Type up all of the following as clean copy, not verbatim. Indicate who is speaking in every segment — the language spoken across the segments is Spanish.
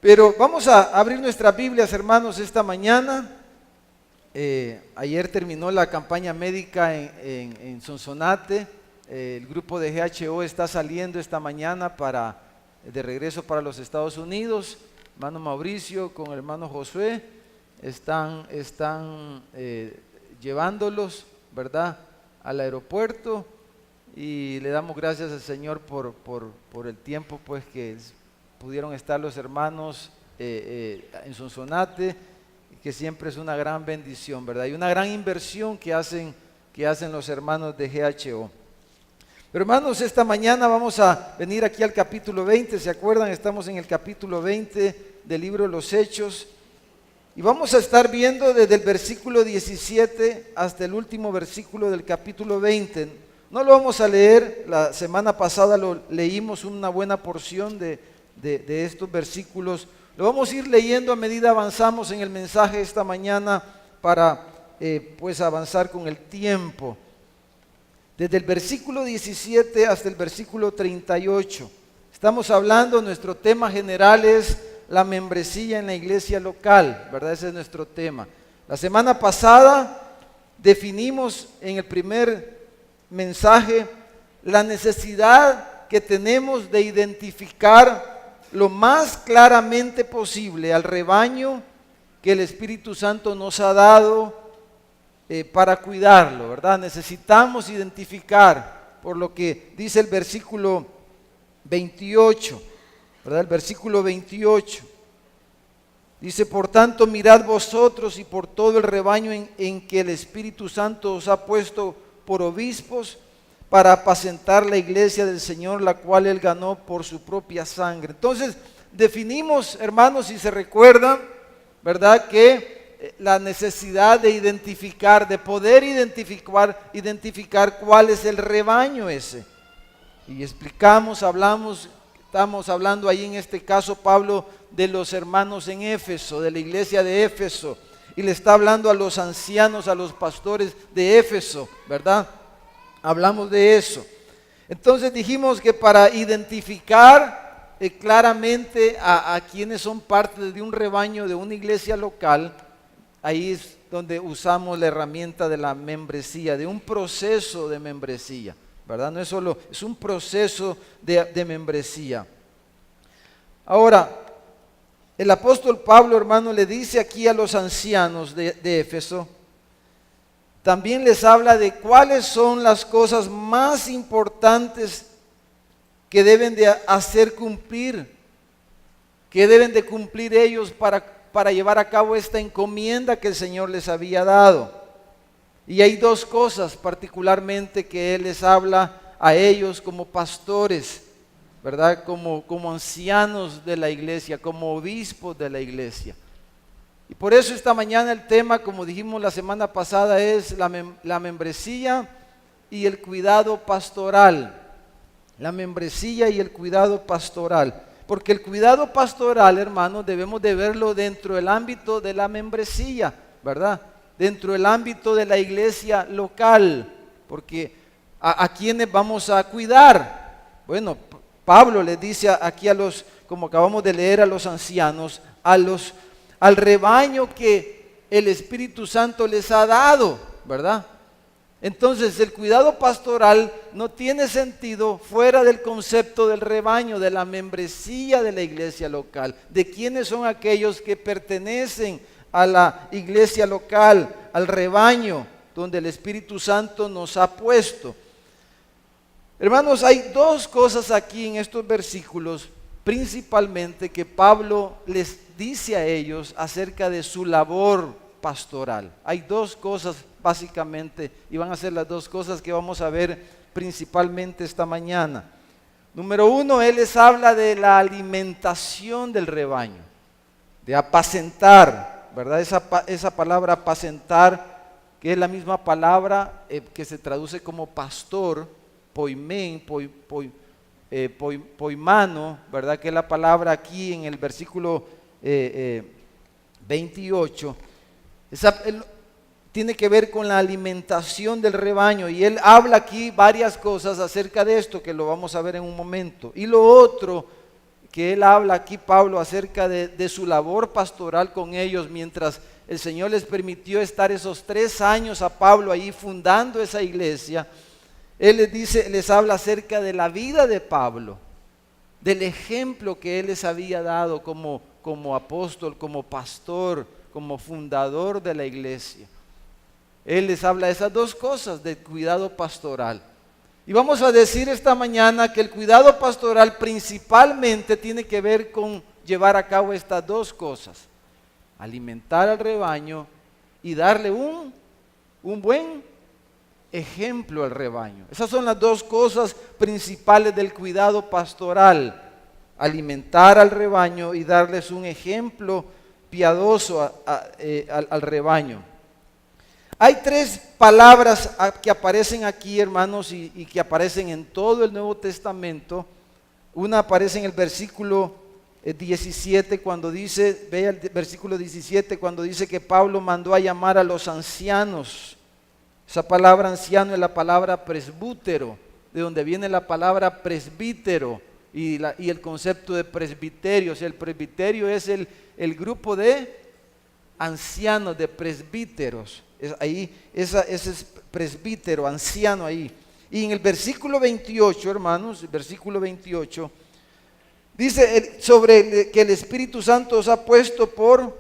Speaker 1: Pero vamos a abrir nuestras Biblias, hermanos, esta mañana. Ayer terminó la campaña médica en Sonsonate. El grupo de GHO está saliendo esta mañana de regreso para los Estados Unidos. Hermano Mauricio con el hermano Josué están llevándolos, ¿verdad?, al aeropuerto, y le damos gracias al Señor por el tiempo pues que pudieron estar los hermanos en Sonsonate, que siempre es una gran bendición, ¿verdad? Y una gran inversión que hacen los hermanos de GHO. Pero hermanos, esta mañana vamos a venir aquí al capítulo 20, ¿se acuerdan? Estamos en el capítulo 20 del libro de los Hechos, y vamos a estar viendo desde el versículo 17 hasta el último versículo del capítulo 20. No lo vamos a leer, la semana pasada lo leímos una buena porción de estos versículos. Lo vamos a ir leyendo a medida avanzamos en el mensaje esta mañana para pues avanzar con el tiempo. Desde el versículo 17 hasta el versículo 38. Estamos hablando, nuestro tema general es la membresía en la iglesia local, ¿verdad? Ese es nuestro tema. La semana pasada definimos en el primer mensaje la necesidad que tenemos de identificar lo más claramente posible al rebaño que el Espíritu Santo nos ha dado para cuidarlo, ¿verdad? Necesitamos identificar, por lo que dice el versículo 28, ¿verdad? El versículo 28 dice: por tanto, mirad vosotros y por todo el rebaño en que el Espíritu Santo os ha puesto por obispos, para apacentar la iglesia del Señor, la cual Él ganó por su propia sangre. Entonces, definimos, hermanos, si se recuerdan, ¿verdad?, que la necesidad de identificar, de poder identificar cuál es el rebaño ese. Y explicamos, estamos hablando ahí en este caso, Pablo, de los hermanos en Éfeso, de la iglesia de Éfeso, y le está hablando a los ancianos, a los pastores de Éfeso, ¿verdad? Hablamos de eso. Entonces dijimos que para identificar claramente a quienes son parte de un rebaño, de una iglesia local, ahí es donde usamos la herramienta de la membresía, de un proceso de membresía, ¿verdad? No es solo, es un proceso de membresía. Ahora, el apóstol Pablo, hermano, le dice aquí a los ancianos de Éfeso, también les habla de cuáles son las cosas más importantes que deben de hacer cumplir, que deben de cumplir ellos para llevar a cabo esta encomienda que el Señor les había dado. Y hay dos cosas particularmente que Él les habla a ellos como pastores, ¿verdad? Como ancianos de la iglesia, como obispos de la iglesia. Y por eso esta mañana el tema, como dijimos la semana pasada, es la membresía y el cuidado pastoral. La membresía y el cuidado pastoral. Porque el cuidado pastoral, hermanos, debemos de verlo dentro del ámbito de la membresía, ¿verdad? Dentro del ámbito de la iglesia local. Porque ¿a quiénes vamos a cuidar? Bueno, Pablo les dice aquí como acabamos de leer, a los ancianos, al rebaño que el Espíritu Santo les ha dado, ¿verdad? Entonces el cuidado pastoral no tiene sentido fuera del concepto del rebaño, de la membresía de la iglesia local, de quiénes son aquellos que pertenecen a la iglesia local, al rebaño donde el Espíritu Santo nos ha puesto. Hermanos, hay dos cosas aquí en estos versículos principalmente que Pablo les dice a ellos acerca de su labor pastoral. Hay dos cosas básicamente, y van a ser las dos cosas que vamos a ver principalmente esta mañana. Número uno, Él les habla de la alimentación del rebaño, de apacentar, ¿verdad? Esa palabra apacentar, que es la misma palabra que se traduce como pastor, poimén, poimano, ¿verdad? Que es la palabra aquí en el versículo 28. Tiene que ver con la alimentación del rebaño, y él habla aquí varias cosas acerca de esto que lo vamos a ver en un momento. Y lo otro que él habla aquí, Pablo, acerca de su labor pastoral con ellos, mientras el Señor les permitió estar esos 3 años a Pablo ahí fundando esa iglesia. Él les habla acerca de la vida de Pablo, del ejemplo que él les había dado como apóstol, como pastor, como fundador de la iglesia. Él les habla de esas 2 cosas, del cuidado pastoral. Y vamos a decir esta mañana que el cuidado pastoral principalmente tiene que ver con llevar a cabo estas 2 cosas: alimentar al rebaño y darle un buen ejemplo al rebaño. Esas son las 2 cosas principales del cuidado pastoral: alimentar al rebaño y darles un ejemplo piadoso al rebaño. Hay 3 palabras que aparecen aquí, hermanos, y que aparecen en todo el Nuevo Testamento. Una aparece en el versículo 17, cuando dice, vea el versículo 17, cuando dice que Pablo mandó a llamar a los ancianos. Esa palabra anciano es la palabra presbútero, de donde viene la palabra presbítero y el concepto de presbiterio. O sea, el presbiterio es el grupo de ancianos, de presbíteros. Ese es presbítero, anciano ahí. Y en el versículo 28, hermanos, el versículo 28, dice sobre que el Espíritu Santo os ha puesto por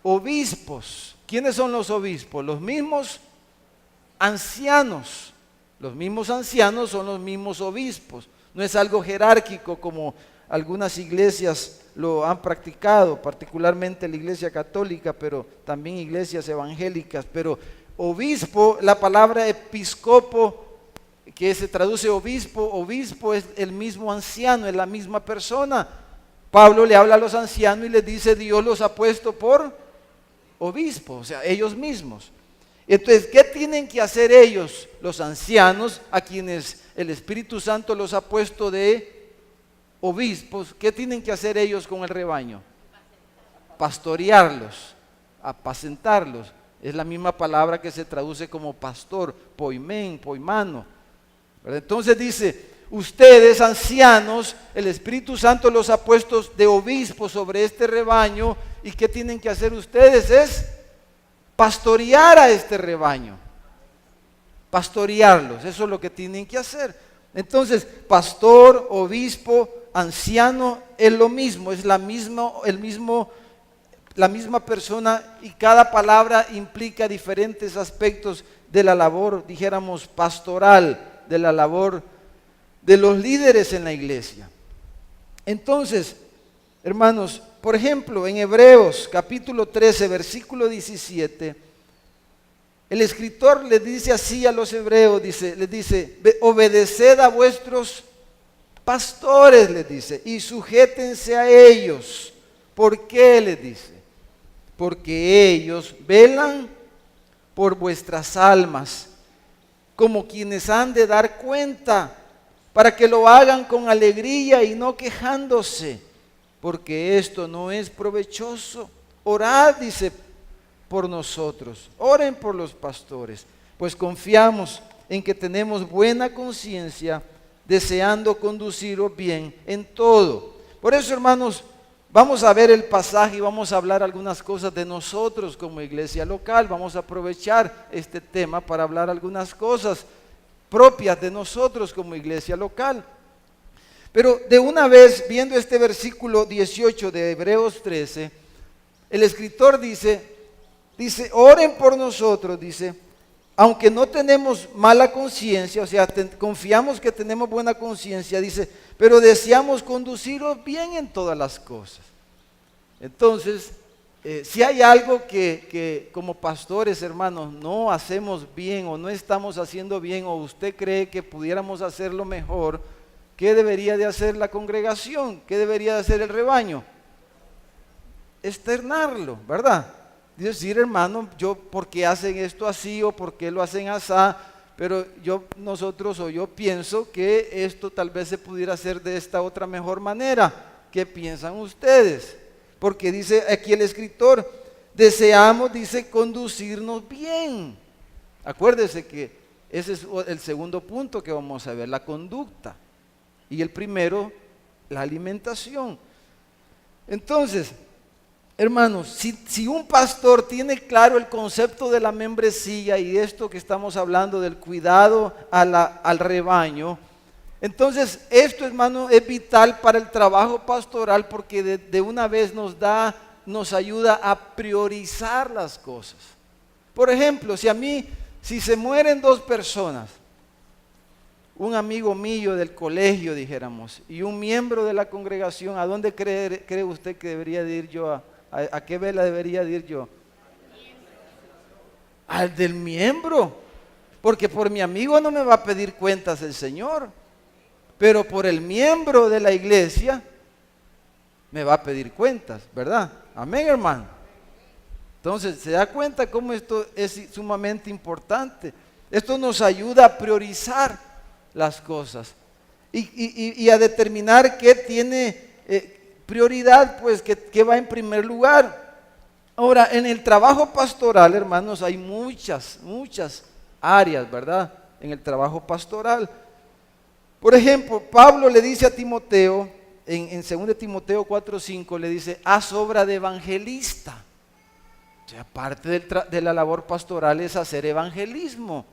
Speaker 1: obispos. ¿Quiénes son los obispos? Los mismos ancianos. Los mismos ancianos son los mismos obispos. No es algo jerárquico como algunas iglesias lo han practicado, particularmente la iglesia católica, pero también iglesias evangélicas. Pero obispo, la palabra episcopo, que se traduce obispo es el mismo anciano, es la misma persona. Pablo le habla a los ancianos y les dice: Dios los ha puesto por obispos, o sea, ellos mismos. Entonces, ¿qué tienen que hacer ellos, los ancianos, a quienes el Espíritu Santo los ha puesto de obispos? ¿Qué tienen que hacer ellos con el rebaño? Pastorearlos, apacentarlos. Es la misma palabra que se traduce como pastor, poimano. Entonces dice: ustedes ancianos, el Espíritu Santo los ha puesto de obispos sobre este rebaño, y ¿qué tienen que hacer ustedes? Es pastorear a este rebaño, pastorearlos. Eso es lo que tienen que hacer. Entonces, pastor, obispo, anciano es lo mismo, es la misma persona, y cada palabra implica diferentes aspectos de la labor, dijéramos, pastoral, de la labor de los líderes en la iglesia. Entonces, hermanos, por ejemplo, en Hebreos capítulo 13, versículo 17, el escritor les dice así a los hebreos, les dice: obedeced a vuestros pastores, les dice, y sujétense a ellos. ¿Por qué? Les dice: porque ellos velan por vuestras almas, como quienes han de dar cuenta, para que lo hagan con alegría y no quejándose, porque esto no es provechoso. Orad, dice, por nosotros, oren por los pastores, pues confiamos en que tenemos buena conciencia, deseando conduciros bien en todo. Por eso, hermanos, vamos a ver el pasaje y vamos a hablar algunas cosas de nosotros como iglesia local. Vamos a aprovechar este tema para hablar algunas cosas propias de nosotros como iglesia local. Pero de una vez, viendo este versículo 18 de Hebreos 13, el escritor dice, oren por nosotros, dice, aunque no tenemos mala conciencia, o sea, confiamos que tenemos buena conciencia, dice, pero deseamos conduciros bien en todas las cosas. Entonces, si hay algo que como pastores, hermanos, no hacemos bien o no estamos haciendo bien, o usted cree que pudiéramos hacerlo mejor, ¿qué debería de hacer la congregación? ¿Qué debería de hacer el rebaño? Externarlo, ¿verdad? Decir, hermano, ¿por qué hacen esto así o por qué lo hacen así? Pero yo pienso que esto tal vez se pudiera hacer de esta otra mejor manera. ¿Qué piensan ustedes? Porque dice aquí el escritor, deseamos, dice, conducirnos bien. Acuérdese que ese es el segundo punto que vamos a ver, la conducta. Y el primero la alimentación. Entonces, hermanos, si un pastor tiene claro el concepto de la membresía y esto que estamos hablando del cuidado al rebaño, entonces esto, hermano, es vital para el trabajo pastoral porque de una vez nos ayuda a priorizar las cosas. Por ejemplo, si se mueren dos personas, un amigo mío del colegio, dijéramos, y un miembro de la congregación, ¿a dónde cree usted que debería de ir yo? ¿A qué vela debería de ir yo? Al del miembro, porque por mi amigo no me va a pedir cuentas el Señor, pero por el miembro de la iglesia me va a pedir cuentas, ¿verdad? Amén, hermano. Entonces, ¿se da cuenta cómo esto es sumamente importante? Esto nos ayuda a priorizar las cosas y a determinar qué tiene prioridad, pues que va en primer lugar. Ahora, en el trabajo pastoral, hermanos, hay muchas áreas, ¿verdad? En el trabajo pastoral. Por ejemplo, Pablo le dice a Timoteo, en 2 Timoteo 4:5, le dice, haz obra de evangelista. O sea, parte de la labor pastoral es hacer evangelismo.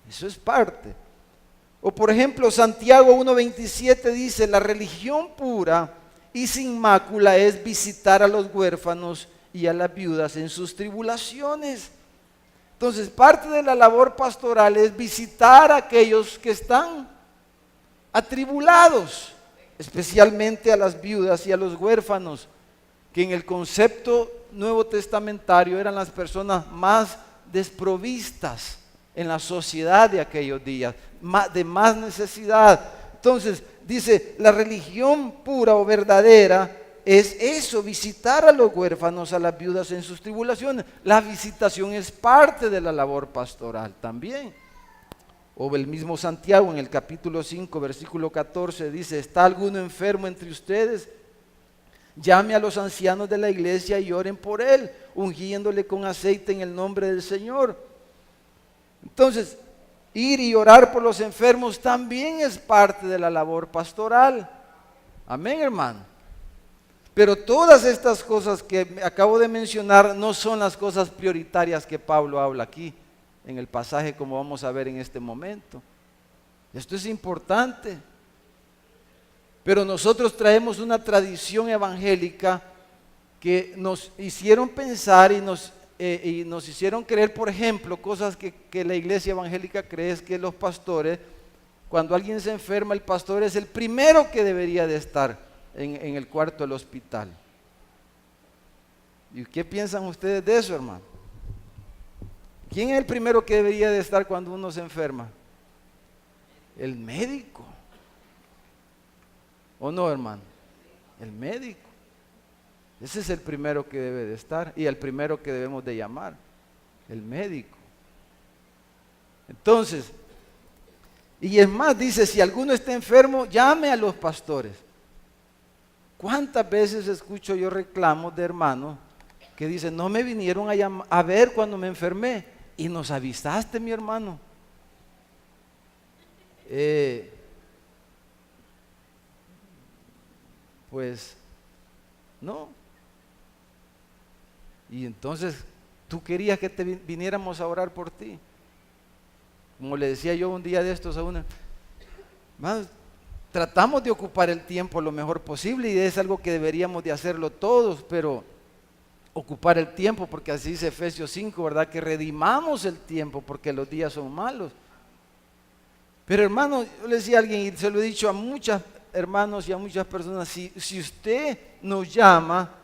Speaker 1: Eso es parte. O por ejemplo, Santiago 1:27 dice, la religión pura y sin mácula es visitar a los huérfanos y a las viudas en sus tribulaciones. Entonces, parte de la labor pastoral es visitar a aquellos que están atribulados, especialmente a las viudas y a los huérfanos, que en el concepto nuevo testamentario eran las personas más desprovistas en la sociedad de aquellos días, de más necesidad. Entonces dice, la religión pura o verdadera es eso, visitar a los huérfanos, a las viudas en sus tribulaciones. La visitación es parte de la labor pastoral también. O el mismo Santiago en el capítulo 5, versículo 14 dice, ¿está alguno enfermo entre ustedes? Llame a los ancianos de la iglesia y oren por él, ungiéndole con aceite en el nombre del Señor. Entonces, ir y orar por los enfermos también es parte de la labor pastoral. Amén, hermano. Pero todas estas cosas que acabo de mencionar no son las cosas prioritarias que Pablo habla aquí en el pasaje, como vamos a ver en este momento. Esto es importante. Pero nosotros traemos una tradición evangélica que nos hicieron pensar y nos hicieron creer, por ejemplo, cosas que la iglesia evangélica cree, es que los pastores, cuando alguien se enferma, el pastor es el primero que debería de estar en el cuarto del hospital. ¿Y qué piensan ustedes de eso, hermano? ¿Quién es el primero que debería de estar cuando uno se enferma? El médico. ¿O no, hermano? El médico. Ese es el primero que debe de estar y el primero que debemos de llamar, el médico. Entonces, y es más, dice, si alguno está enfermo, llame a los pastores. ¿Cuántas veces escucho yo reclamos de hermanos que dicen, no me vinieron a ver cuando me enfermé y nos avisaste, mi hermano? Pues no. Y entonces tú querías que te viniéramos a orar por ti. Como le decía yo un día de estos a una, hermanos, tratamos de ocupar el tiempo lo mejor posible y es algo que deberíamos de hacerlo todos, pero ocupar el tiempo, porque así dice Efesios 5, ¿verdad? Que redimamos el tiempo porque los días son malos. Pero hermano, yo le decía a alguien y se lo he dicho a muchos hermanos y a muchas personas, si usted nos llama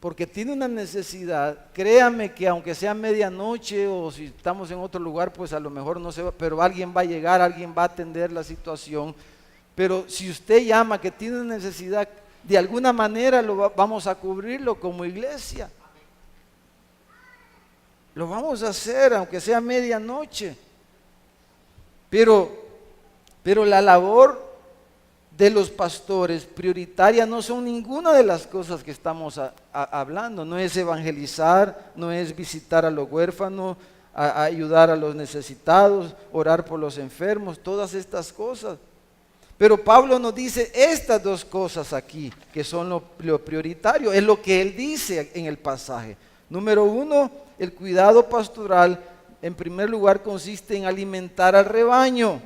Speaker 1: porque tiene una necesidad, créame que aunque sea medianoche o si estamos en otro lugar, pues a lo mejor no se va, pero alguien va a llegar, alguien va a atender la situación. Pero si usted llama que tiene una necesidad, de alguna manera vamos a cubrirlo como iglesia. Lo vamos a hacer aunque sea medianoche. Pero la labor de los pastores prioritaria no son ninguna de las cosas que estamos hablando. No es evangelizar, no es visitar a los huérfanos, a ayudar a los necesitados, orar por los enfermos, todas estas cosas. Pero Pablo nos dice estas dos cosas aquí, que son lo prioritario, es lo que él dice en el pasaje. Número uno, el cuidado pastoral, en primer lugar, consiste en alimentar al rebaño,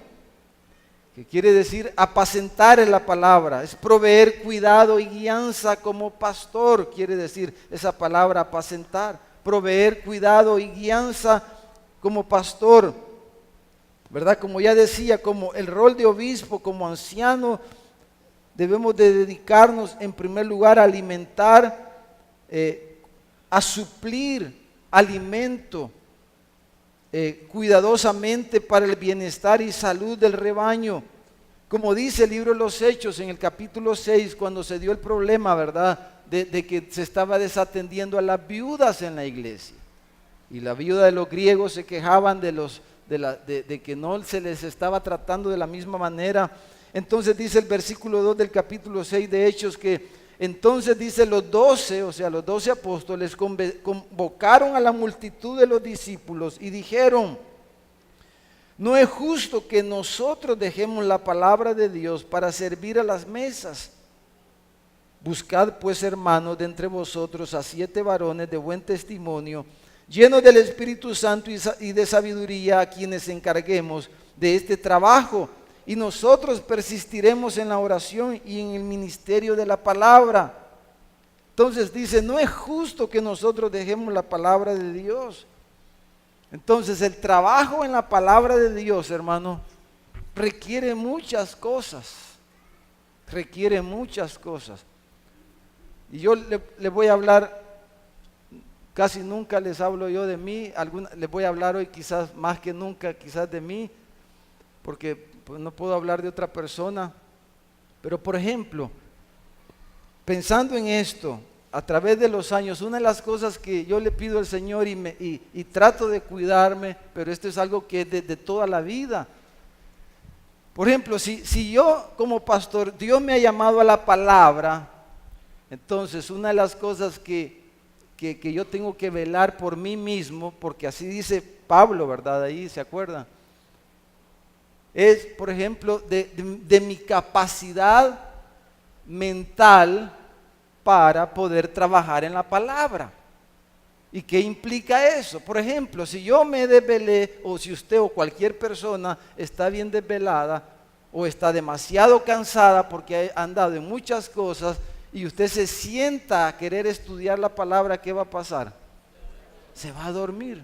Speaker 1: que quiere decir apacentar en la palabra, es proveer cuidado y guianza como pastor, quiere decir esa palabra apacentar, proveer cuidado y guianza como pastor, ¿verdad? Como ya decía, como el rol de obispo, como anciano, debemos de dedicarnos en primer lugar a alimentar, a suplir alimento cuidadosamente para el bienestar y salud del rebaño. Como dice el libro de los Hechos en el capítulo 6, cuando se dio el problema, ¿verdad?, de que se estaba desatendiendo a las viudas en la iglesia. Y la viuda de los griegos se quejaban de que no se les estaba tratando de la misma manera. Entonces dice el versículo 2 del capítulo 6 de Hechos que entonces dice los 12, o sea los 12 apóstoles convocaron a la multitud de los discípulos y dijeron: no es justo que nosotros dejemos la palabra de Dios para servir a las mesas. Buscad pues, hermanos, de entre vosotros a 7 varones de buen testimonio, llenos del Espíritu Santo y de sabiduría, a quienes encarguemos de este trabajo, y nosotros persistiremos en la oración y en el ministerio de la palabra. Entonces dice, no es justo que nosotros dejemos la palabra de Dios. Entonces el trabajo en la palabra de Dios, hermano, requiere muchas cosas. Requiere muchas cosas. Y yo le voy a hablar, casi nunca les hablo yo de mí, les voy a hablar hoy quizás más que nunca, quizás de mí, porque pues, no puedo hablar de otra persona. Pero por ejemplo, pensando en esto, a través de los años, una de las cosas que yo le pido al Señor y trato de cuidarme, pero esto es algo que es de toda la vida. Por ejemplo, si yo como pastor, Dios me ha llamado a la palabra, entonces una de las cosas que yo tengo que velar por mí mismo, porque así dice Pablo, ¿verdad? Ahí, ¿se acuerdan? Es, por ejemplo, de mi capacidad mental para poder trabajar en la palabra. ¿Y qué implica eso? Por ejemplo, si yo me desvelé, o si usted o cualquier persona está bien desvelada, o está demasiado cansada porque ha andado en muchas cosas, y usted se sienta a querer estudiar la palabra, ¿qué va a pasar? Se va a dormir.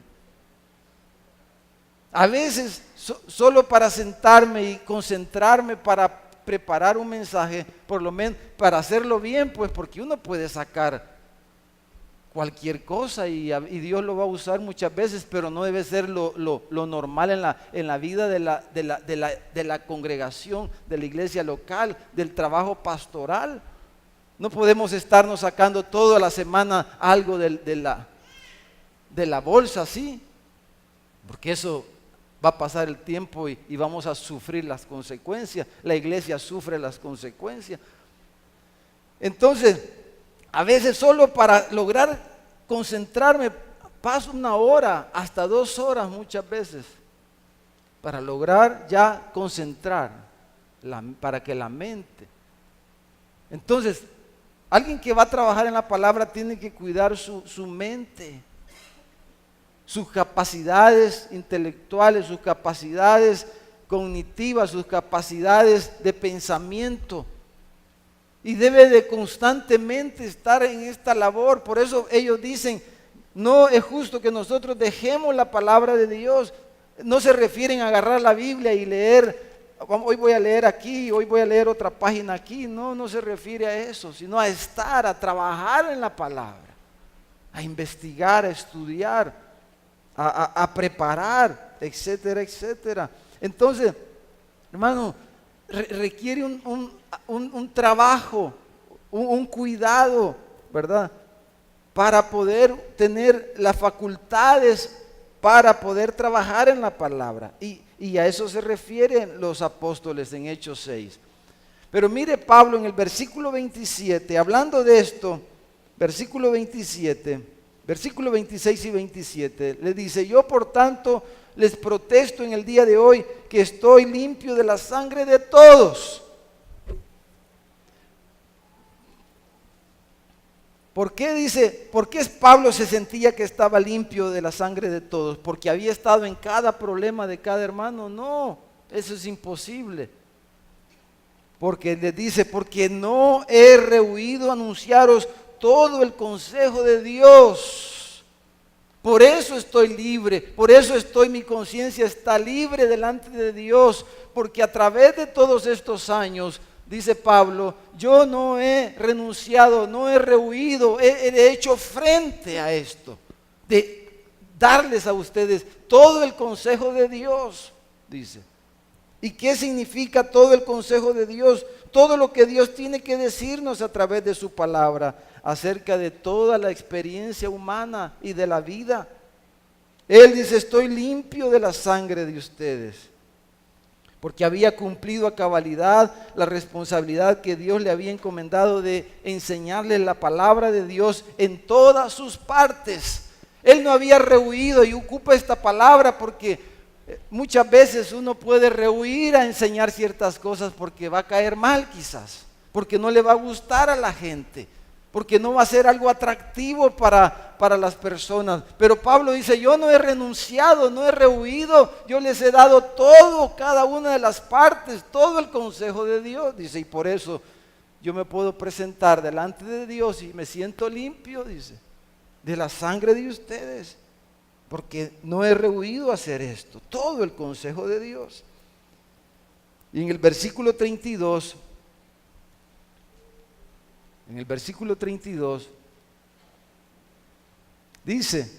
Speaker 1: A veces, solo para sentarme y concentrarme para preparar un mensaje, por lo menos para hacerlo bien, pues porque uno puede sacar cualquier cosa y Dios lo va a usar muchas veces, pero no debe ser lo normal en la vida de la congregación, de la iglesia local, del trabajo pastoral. No podemos estarnos sacando toda la semana algo de la bolsa así, porque eso va a pasar el tiempo y vamos a sufrir las consecuencias. La iglesia sufre las consecuencias. Entonces, a veces solo para lograr concentrarme, paso 1 hora, hasta 2 horas muchas veces, para lograr ya concentrar, para que la mente. Entonces, alguien que va a trabajar en la palabra tiene que cuidar su mente, sus capacidades intelectuales, sus capacidades cognitivas, sus capacidades de pensamiento. Y debe de constantemente estar en esta labor. Por eso ellos dicen, no es justo que nosotros dejemos la palabra de Dios. No se refieren a agarrar la Biblia y leer, hoy voy a leer aquí, hoy voy a leer otra página aquí. No se refiere a eso, sino a estar, a trabajar en la palabra, a investigar, a estudiar, a preparar, etcétera, etcétera. Entonces, hermano, requiere un trabajo, un cuidado, ¿verdad? Para poder tener las facultades para poder trabajar en la palabra. Y a eso se refieren los apóstoles en Hechos 6. Pero mire Pablo en el versículo 27, hablando de esto, versículo 27, versículo 26 y 27, le dice, yo por tanto les protesto en el día de hoy que estoy limpio de la sangre de todos. ¿Por qué dice? ¿Por qué Pablo se sentía que estaba limpio de la sangre de todos? ¿Porque había estado en cada problema de cada hermano? No, eso es imposible. Porque les dice, porque no he rehuido anunciaros todo el consejo de Dios. Por eso estoy libre, por eso mi conciencia está libre delante de Dios, porque a través de todos estos años, dice Pablo, yo no he renunciado, no he rehuido, he hecho frente a esto, de darles a ustedes todo el consejo de Dios, dice. ¿Y qué significa todo el consejo de Dios? Todo lo que Dios tiene que decirnos a través de su palabra, acerca de toda la experiencia humana y de la vida. Él dice, estoy limpio de la sangre de ustedes, porque había cumplido a cabalidad la responsabilidad que Dios le había encomendado de enseñarles la palabra de Dios en todas sus partes. Él no había rehuido, y ocupa esta palabra porque muchas veces uno puede rehuir a enseñar ciertas cosas porque va a caer mal quizás, porque no le va a gustar a la gente, porque no va a ser algo atractivo para las personas. Pero Pablo dice, yo no he renunciado, no he rehuido, yo les he dado todo, cada una de las partes, todo el consejo de Dios. Dice, y por eso yo me puedo presentar delante de Dios y me siento limpio, dice, de la sangre de ustedes, porque no he rehuido hacer esto, todo el consejo de Dios. Y en el versículo 32, dice,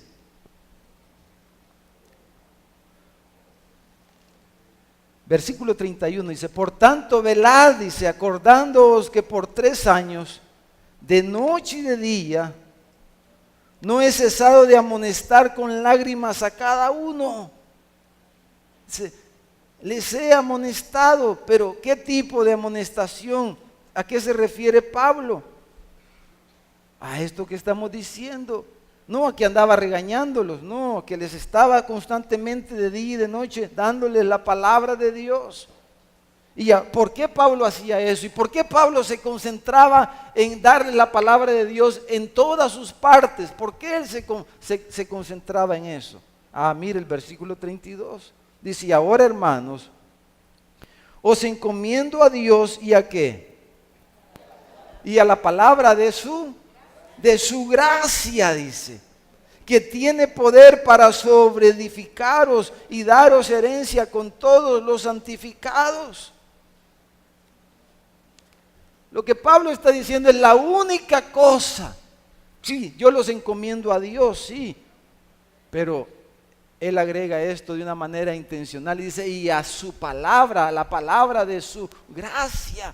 Speaker 1: versículo 31, dice, por tanto velad, dice, acordándoos que por 3 años, de noche y de día, no he cesado de amonestar con lágrimas a cada uno. Dice, les he amonestado, pero ¿qué tipo de amonestación? ¿A qué se refiere Pablo? A esto que estamos diciendo. No a que andaba regañándolos, no, a que les estaba constantemente de día y de noche dándoles la palabra de Dios. ¿Y por qué Pablo hacía eso? ¿Y por qué Pablo se concentraba en darle la palabra de Dios en todas sus partes? ¿Por qué él se concentraba en eso? Mire el versículo 32. Dice, y ahora hermanos, os encomiendo a Dios y a ¿qué? Y a la palabra de su gracia, dice, que tiene poder para sobreedificaros y daros herencia con todos los santificados. Lo que Pablo está diciendo es la única cosa. Sí, yo los encomiendo a Dios, sí, pero él agrega esto de una manera intencional y dice, y a su palabra, a la palabra de su gracia.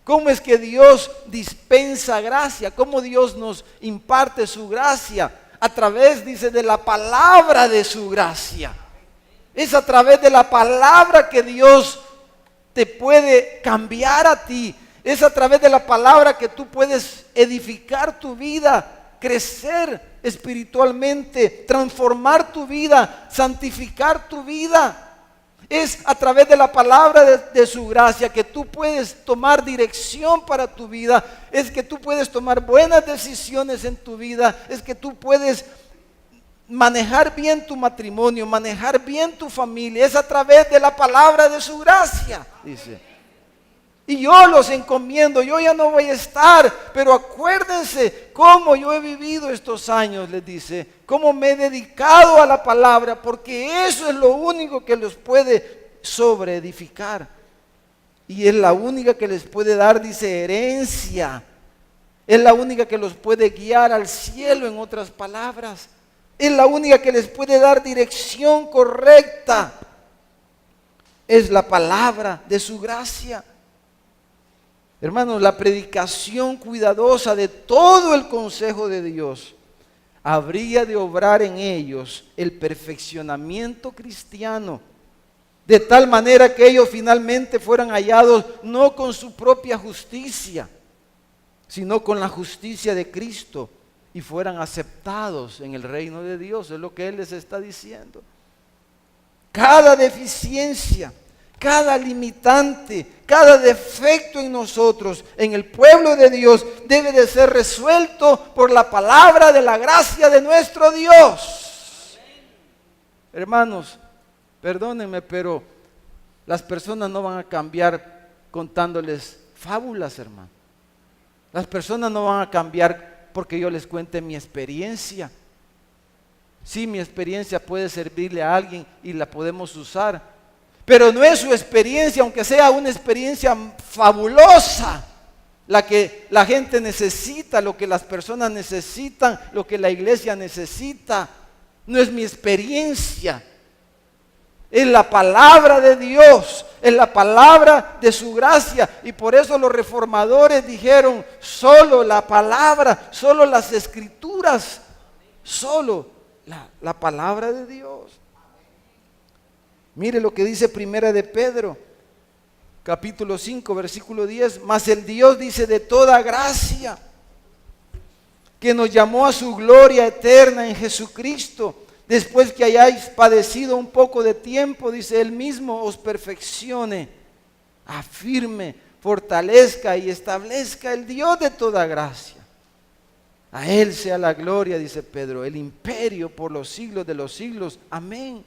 Speaker 1: ¿Cómo es que Dios dispensa gracia? ¿Cómo Dios nos imparte su gracia? A través, dice, de la palabra de su gracia. Es a través de la palabra que Dios te puede cambiar a ti. Es a través de la palabra que tú puedes edificar tu vida, crecer espiritualmente, transformar tu vida, santificar tu vida. Es a través de la palabra de su gracia que tú puedes tomar dirección para tu vida. Es que tú puedes tomar buenas decisiones en tu vida. Es que tú puedes manejar bien tu matrimonio, manejar bien tu familia. Es a través de la palabra de su gracia, dice. Y yo los encomiendo, yo ya no voy a estar, pero acuérdense cómo yo he vivido estos años, les dice, cómo me he dedicado a la palabra, porque eso es lo único que los puede sobreedificar. Y es la única que les puede dar, dice, herencia. Es la única que los puede guiar al cielo, en otras palabras. Es la única que les puede dar dirección correcta. Es la palabra de su gracia. Hermanos, la predicación cuidadosa de todo el consejo de Dios habría de obrar en ellos el perfeccionamiento cristiano, de tal manera que ellos finalmente fueran hallados no con su propia justicia, sino con la justicia de Cristo, y fueran aceptados en el reino de Dios. Es lo que Él les está diciendo. Cada deficiencia, cada limitante, cada defecto en nosotros, en el pueblo de Dios, debe de ser resuelto por la palabra de la gracia de nuestro Dios. Hermanos, perdónenme, pero las personas no van a cambiar contándoles fábulas, hermano. Las personas no van a cambiar porque yo les cuente mi experiencia. Sí, mi experiencia puede servirle a alguien y la podemos usar, pero no es su experiencia, aunque sea una experiencia fabulosa, la que la gente necesita, lo que las personas necesitan, lo que la iglesia necesita. No es mi experiencia, es la palabra de Dios, es la palabra de su gracia. Y por eso los reformadores dijeron: solo la palabra, solo las escrituras, solo la palabra de Dios. Mire lo que dice Primera de Pedro, capítulo 5, versículo 10. Mas el Dios, dice, de toda gracia, que nos llamó a su gloria eterna en Jesucristo, después que hayáis padecido un poco de tiempo, dice, Él mismo os perfeccione, afirme, fortalezca y establezca. El Dios de toda gracia. A Él sea la gloria, dice Pedro, el imperio por los siglos de los siglos. Amén.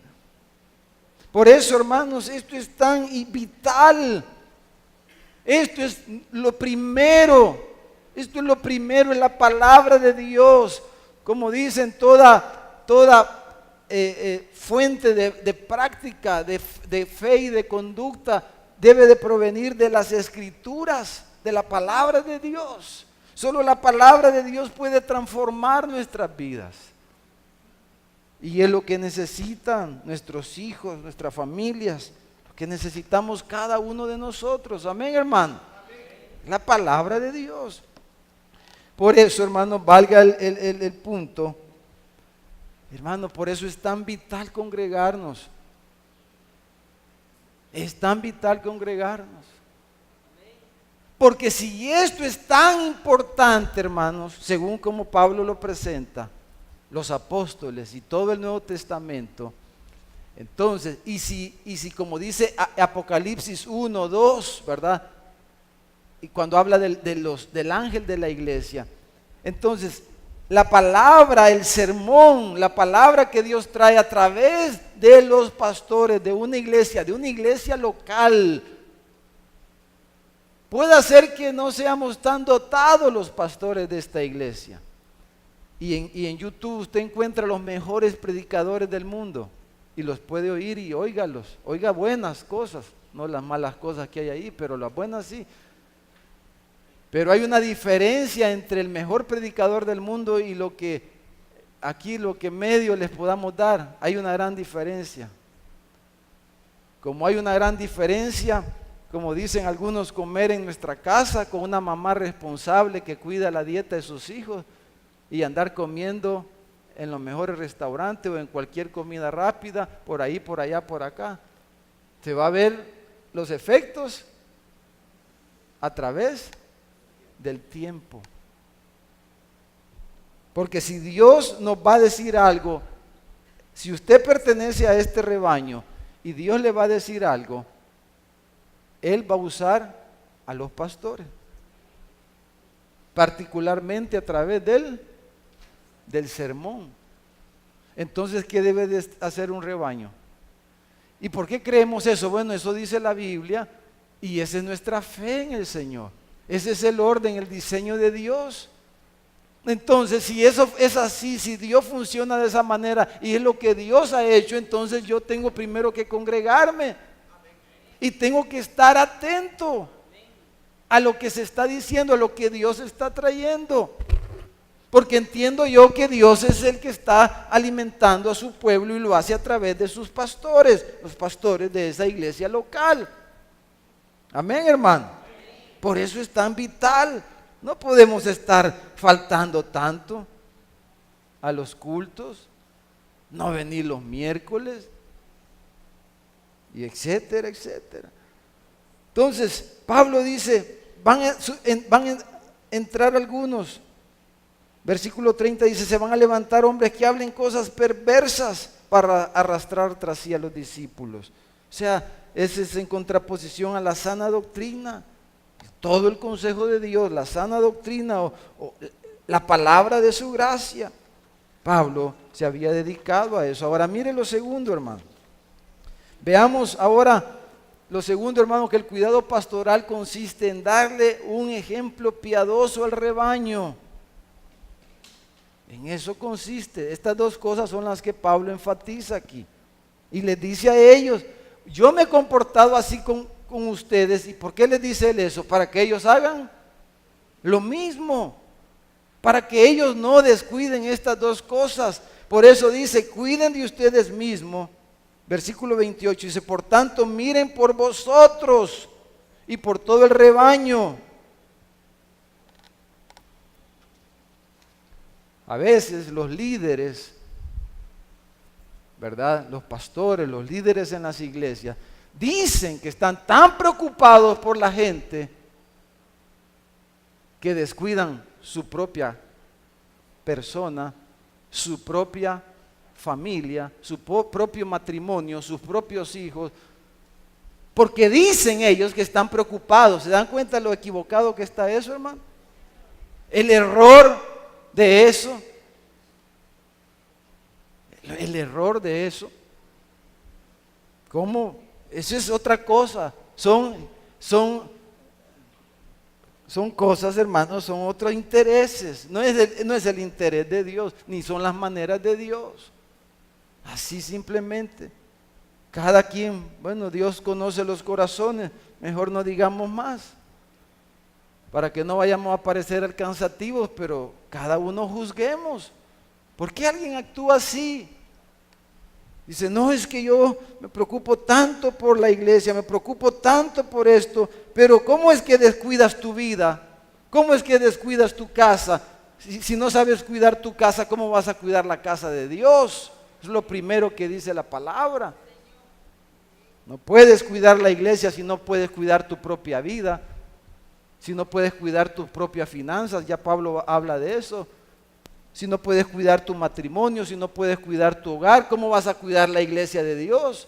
Speaker 1: Por eso, hermanos, esto es tan vital. Esto es lo primero. Esto es lo primero, es la palabra de Dios. Como dicen, toda fuente de práctica, de fe y de conducta debe de provenir de las Escrituras, de la palabra de Dios. Solo la palabra de Dios puede transformar nuestras vidas. Y es lo que necesitan nuestros hijos, nuestras familias, lo que necesitamos cada uno de nosotros. Amén, hermano. Amén. La palabra de Dios. Por eso, hermano, valga el punto. Hermano, por eso es tan vital congregarnos. Es tan vital congregarnos. Porque si esto es tan importante, hermanos, según como Pablo lo presenta, los apóstoles y todo el Nuevo Testamento, entonces, y si como dice Apocalipsis 1, 2, ¿verdad? Y cuando habla del ángel de la iglesia, entonces, la palabra, el sermón, la palabra que Dios trae a través de los pastores de una iglesia local, puede ser que no seamos tan dotados los pastores de esta iglesia. Y en YouTube usted encuentra los mejores predicadores del mundo y los puede oír y óigalos. Oiga buenas cosas, no las malas cosas que hay ahí, pero las buenas sí. Pero hay una diferencia entre el mejor predicador del mundo y lo que medio les podamos dar. Hay una gran diferencia. Como hay una gran diferencia, como dicen algunos, comer en nuestra casa con una mamá responsable que cuida la dieta de sus hijos y andar comiendo en los mejores restaurantes o en cualquier comida rápida, por ahí, por allá, por acá. Se va a ver los efectos a través del tiempo. Porque si Dios nos va a decir algo, si usted pertenece a este rebaño y Dios le va a decir algo, Él va a usar a los pastores, particularmente a través del sermón. Entonces, ¿qué debe de hacer un rebaño? ¿Y por qué creemos eso? Bueno, eso dice la Biblia y esa es nuestra fe en el Señor. Ese es el orden, el diseño de Dios. Entonces, si eso es así, si Dios funciona de esa manera y es lo que Dios ha hecho, entonces yo tengo primero que congregarme y tengo que estar atento a lo que se está diciendo, a lo que Dios está trayendo. Porque entiendo yo que Dios es el que está alimentando a su pueblo y lo hace a través de sus pastores, los pastores de esa iglesia local. Amén, hermano. Por eso es tan vital. No podemos estar faltando tanto a los cultos, no venir los miércoles, y etcétera, etcétera. Entonces, Pablo dice, van a entrar algunos. Versículo 30 dice, se van a levantar hombres que hablen cosas perversas para arrastrar tras sí a los discípulos. O sea, ese es en contraposición a la sana doctrina. Todo el consejo de Dios, la sana doctrina o la palabra de su gracia. Pablo se había dedicado a eso. Ahora mire lo segundo, hermano. Veamos ahora lo segundo, hermano, que el cuidado pastoral consiste en darle un ejemplo piadoso al rebaño. En eso consiste. Estas dos cosas son las que Pablo enfatiza aquí. Y les dice a ellos, yo me he comportado así con ustedes. ¿Y por qué les dice él eso? Para que ellos hagan lo mismo. Para que ellos no descuiden estas dos cosas. Por eso dice, cuiden de ustedes mismos. Versículo 28 dice, por tanto miren por vosotros y por todo el rebaño. A veces los líderes, ¿verdad? Los pastores, los líderes en las iglesias, dicen que están tan preocupados por la gente que descuidan su propia persona, su propia familia, su propio matrimonio, sus propios hijos, porque dicen ellos que están preocupados. ¿Se dan cuenta de lo equivocado que está eso, hermano? El error de eso. El error de eso. ¿Cómo? Eso es otra cosa. Son cosas, hermanos, son otros intereses. No es el interés de Dios, ni son las maneras de Dios. Así simplemente. Cada quien, bueno, Dios conoce los corazones, mejor no digamos más, para que no vayamos a parecer alcanzativos, pero cada uno juzguemos. ¿Por qué alguien actúa así? Dice, no, es que yo me preocupo tanto por la iglesia, me preocupo tanto por esto, pero ¿cómo es que descuidas tu vida? ¿Cómo es que descuidas tu casa? Si no sabes cuidar tu casa, ¿cómo vas a cuidar la casa de Dios? Es lo primero que dice la palabra. No puedes cuidar la iglesia si no puedes cuidar tu propia vida, si no puedes cuidar tus propias finanzas, ya Pablo habla de eso. Si no puedes cuidar tu matrimonio, si no puedes cuidar tu hogar, ¿cómo vas a cuidar la iglesia de Dios?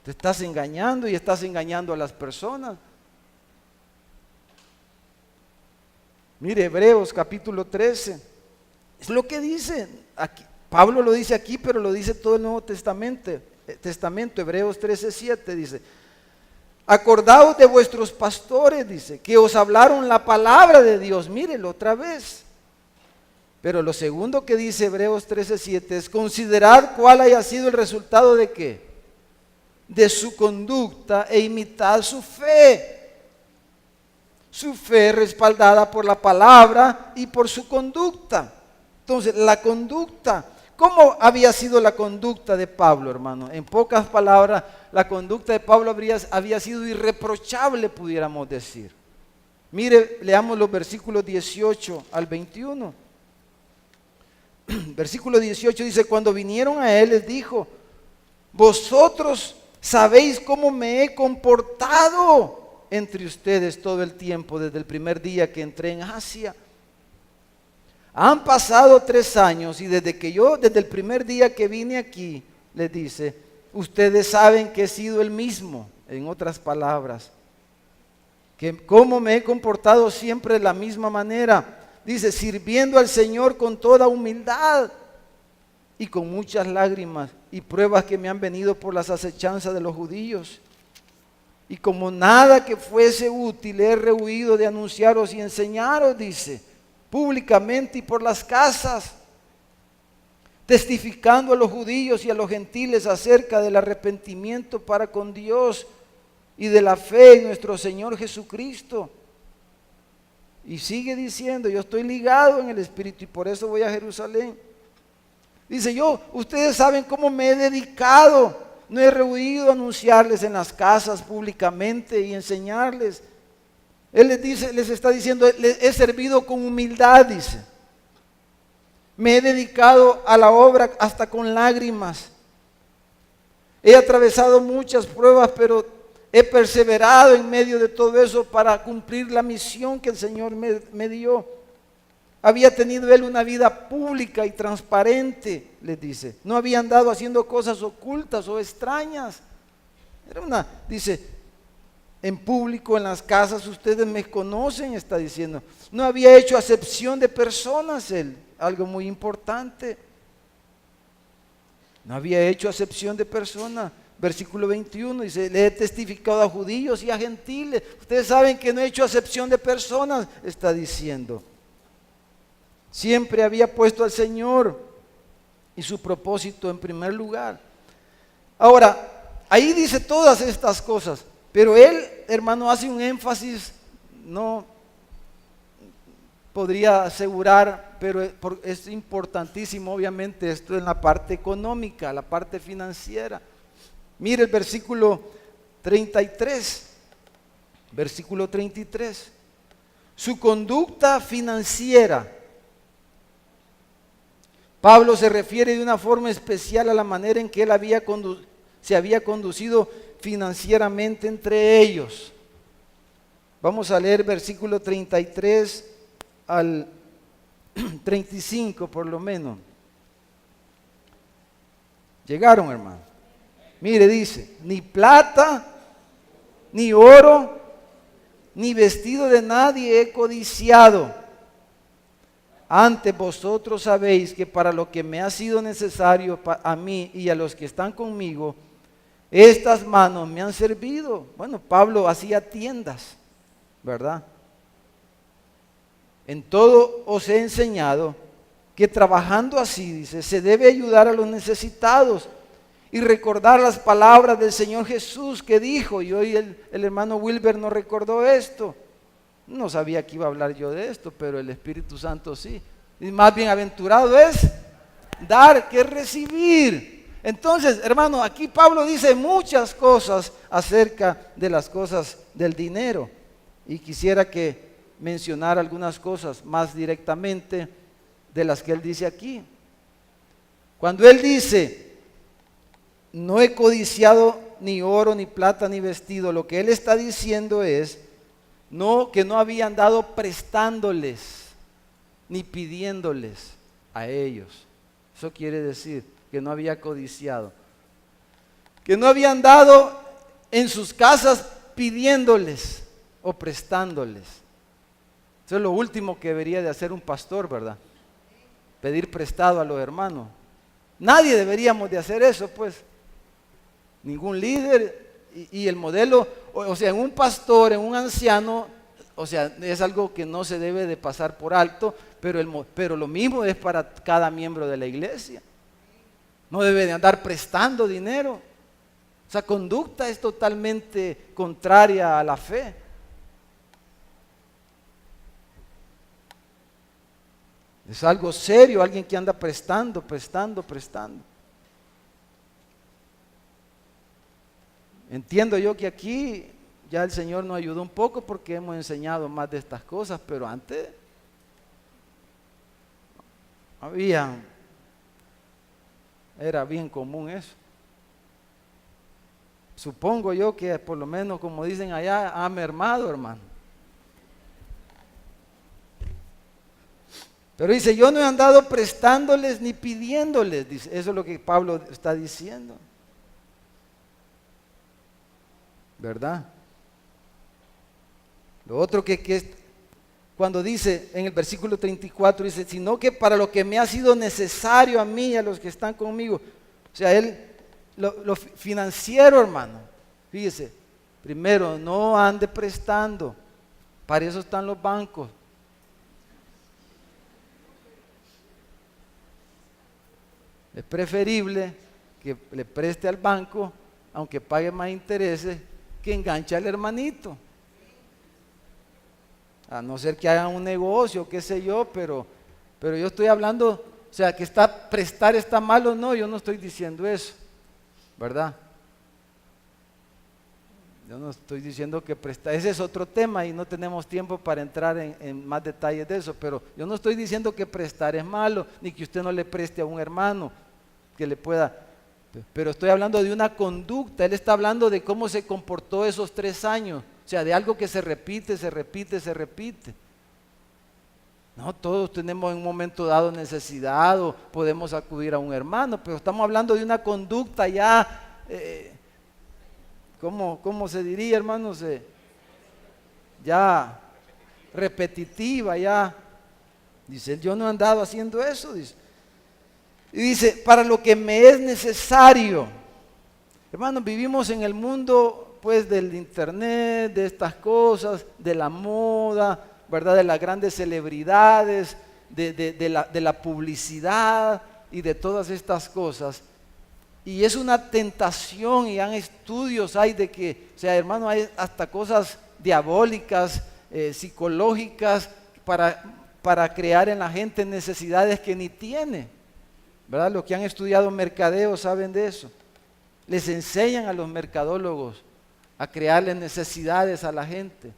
Speaker 1: Te estás engañando y estás engañando a las personas. Mire, Hebreos capítulo 13, es lo que dice aquí. Pablo lo dice aquí, pero lo dice todo el Nuevo Testamento. Hebreos 13:7 dice, acordaos de vuestros pastores, dice, que os hablaron la palabra de Dios. Mírelo otra vez. Pero lo segundo que dice Hebreos 13:7 es, considerad cuál haya sido el resultado de qué, de su conducta e imitad su fe. Su fe respaldada por la palabra y por su conducta. Entonces, la conducta. ¿Cómo había sido la conducta de Pablo, hermano? En pocas palabras, la conducta de Pablo había sido irreprochable, pudiéramos decir. Mire, leamos los versículos 18 al 21. Versículo 18 dice, cuando vinieron a él les dijo, vosotros sabéis cómo me he comportado entre ustedes todo el tiempo, desde el primer día que entré en Asia. Han pasado 3 años y desde el primer día que vine aquí, les dice, ustedes saben que he sido el mismo, en otras palabras, que cómo me he comportado siempre de la misma manera, dice, sirviendo al Señor con toda humildad y con muchas lágrimas y pruebas que me han venido por las acechanzas de los judíos. Y como nada que fuese útil he rehuido de anunciaros y enseñaros, dice, públicamente y por las casas, testificando a los judíos y a los gentiles acerca del arrepentimiento para con Dios y de la fe en nuestro Señor Jesucristo. Y sigue diciendo, yo estoy ligado en el Espíritu y por eso voy a Jerusalén. Dice, ustedes saben cómo me he dedicado, no he rehuido anunciarles en las casas públicamente y enseñarles. Él les está diciendo, he servido con humildad, dice. Me he dedicado a la obra hasta con lágrimas. He atravesado muchas pruebas, pero he perseverado en medio de todo eso para cumplir la misión que el Señor me dio. Había tenido él una vida pública y transparente, les dice. No había andado haciendo cosas ocultas o extrañas. Dice, en público, en las casas, ustedes me conocen, está diciendo. No había hecho acepción de personas él, algo muy importante. No había hecho acepción de personas. Versículo 21 dice, le he testificado a judíos y a gentiles. Ustedes saben que no he hecho acepción de personas, está diciendo. Siempre había puesto al Señor y su propósito en primer lugar. Ahora, ahí dice todas estas cosas, pero él, hermano, hace un énfasis, no podría asegurar, pero es importantísimo, obviamente, esto en la parte económica, la parte financiera. Mire el versículo 33, versículo 33. Su conducta financiera. Pablo se refiere de una forma especial a la manera en que él se había conducido financieramente entre ellos. Vamos a leer versículo 33 al 35 por lo menos. Llegaron, hermano. Mire, dice, ni plata, ni oro, ni vestido de nadie he codiciado. Antes vosotros sabéis que para lo que me ha sido necesario a mí y a los que están conmigo, estas manos me han servido. Bueno, Pablo hacía tiendas, ¿verdad? En todo os he enseñado que trabajando así, dice, se debe ayudar a los necesitados y recordar las palabras del Señor Jesús que dijo, y hoy el hermano Wilber nos recordó esto. No sabía que iba a hablar yo de esto, pero el Espíritu Santo sí. Y más bienaventurado es dar que recibir. Entonces, hermano, aquí Pablo dice muchas cosas acerca de las cosas del dinero. Y quisiera que mencionara algunas cosas más directamente de las que él dice aquí. Cuando él dice, no he codiciado ni oro, ni plata, ni vestido, lo que él está diciendo es, que no había andado prestándoles ni pidiéndoles a ellos. Eso quiere decir que no había codiciado, que no había andado en sus casas pidiéndoles o prestándoles. Eso es lo último que debería de hacer un pastor, ¿verdad? Pedir prestado a los hermanos. Nadie deberíamos de hacer eso, pues. Ningún líder. Y el modelo, o sea, en un pastor, en un anciano, o sea, es algo que no se debe de pasar por alto, pero lo mismo es para cada miembro de la iglesia. No debe de andar prestando dinero. Esa conducta es totalmente contraria a la fe. Es algo serio, alguien que anda prestando. Entiendo yo que aquí ya el Señor nos ayudó un poco porque hemos enseñado más de estas cosas, pero antes era bien común eso. Supongo yo que por lo menos, como dicen allá, ha mermado, hermano. Pero dice, yo no he andado prestándoles ni pidiéndoles, dice, eso es lo que Pablo está diciendo. ¿Verdad? Lo otro que es, cuando dice en el versículo 34, dice, sino que para lo que me ha sido necesario a mí y a los que están conmigo. O sea, lo financiero, hermano, fíjese, primero, no ande prestando, para eso están los bancos. Es preferible que le preste al banco, aunque pague más intereses, que enganche al hermanito. A no ser que hagan un negocio, qué sé yo, pero yo estoy hablando, o sea, que prestar está malo, no, yo no estoy diciendo eso, ¿verdad? Yo no estoy diciendo que prestar, ese es otro tema y no tenemos tiempo para entrar en más detalles de eso, pero yo no estoy diciendo que prestar es malo, ni que usted no le preste a un hermano que le pueda. Pero estoy hablando de una conducta, él está hablando de cómo se comportó esos 3 años, o sea, de algo que se repite. No, todos tenemos en un momento dado necesidad o podemos acudir a un hermano, pero estamos hablando de una conducta ya ¿cómo se diría, hermanos? Ya repetitiva, ya. Dice, yo no he andado haciendo eso, dice. Y dice, para lo que me es necesario. Hermanos, vivimos en el mundo, pues, del internet, de estas cosas, de la moda, ¿verdad? De las grandes celebridades, de la publicidad y de todas estas cosas. Y es una tentación, y hay estudios hay de que, o sea, hermano, hay hasta cosas diabólicas, psicológicas, para crear en la gente necesidades que ni tiene, ¿verdad? Los que han estudiado mercadeo saben de eso. Les enseñan a los mercadólogos a crearle necesidades a la gente.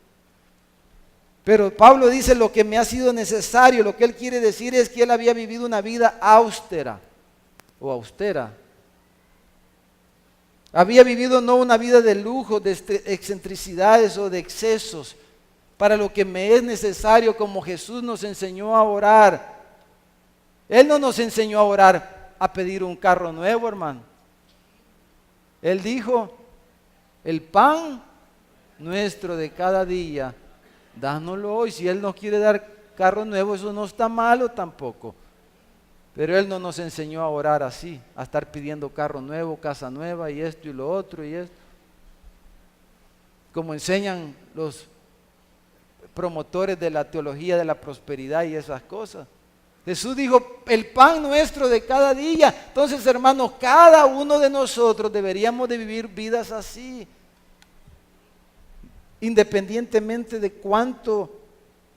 Speaker 1: Pero Pablo dice lo que me ha sido necesario, lo que él quiere decir es que él había vivido una vida austera o austera. Había vivido no una vida de lujo, de excentricidades o de excesos, para lo que me es necesario, como Jesús nos enseñó a orar. Él no nos enseñó a orar a pedir un carro nuevo, hermano. Él dijo, el pan nuestro de cada día, dánoslo hoy. Si Él nos quiere dar carro nuevo, eso no está malo tampoco. Pero Él no nos enseñó a orar así, a estar pidiendo carro nuevo, casa nueva y esto y lo otro y esto. Como enseñan los promotores de la teología de la prosperidad y esas cosas. Jesús dijo, el pan nuestro de cada día. Entonces, hermanos, cada uno de nosotros deberíamos de vivir vidas así. Independientemente de cuánto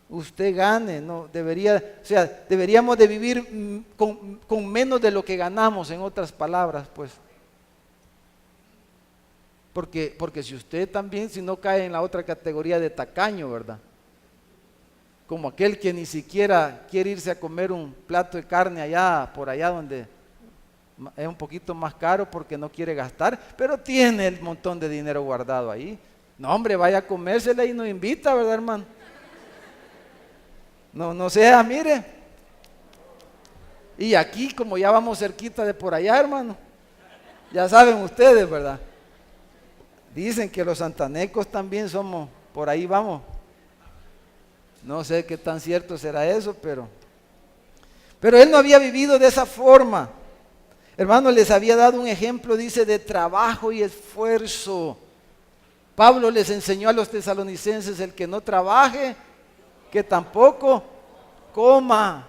Speaker 1: usted gane, no debería, o sea, deberíamos de vivir con menos de lo que ganamos, en otras palabras, pues. Porque si usted también, si no cae en la otra categoría de tacaño, ¿verdad? Como aquel que ni siquiera quiere irse a comer un plato de carne allá, por allá donde es un poquito más caro porque no quiere gastar, pero tiene el montón de dinero guardado ahí. No, hombre, vaya a comérsela y nos invita, ¿verdad, hermano? No sea, mire. Y aquí, como ya vamos cerquita de por allá, hermano, ya saben ustedes, ¿verdad? Dicen que los santanecos también somos, por ahí vamos. No sé qué tan cierto será eso, pero él no había vivido de esa forma. Hermano, les había dado un ejemplo, dice, de trabajo y esfuerzo. Pablo les enseñó a los tesalonicenses, el que no trabaje, que tampoco coma.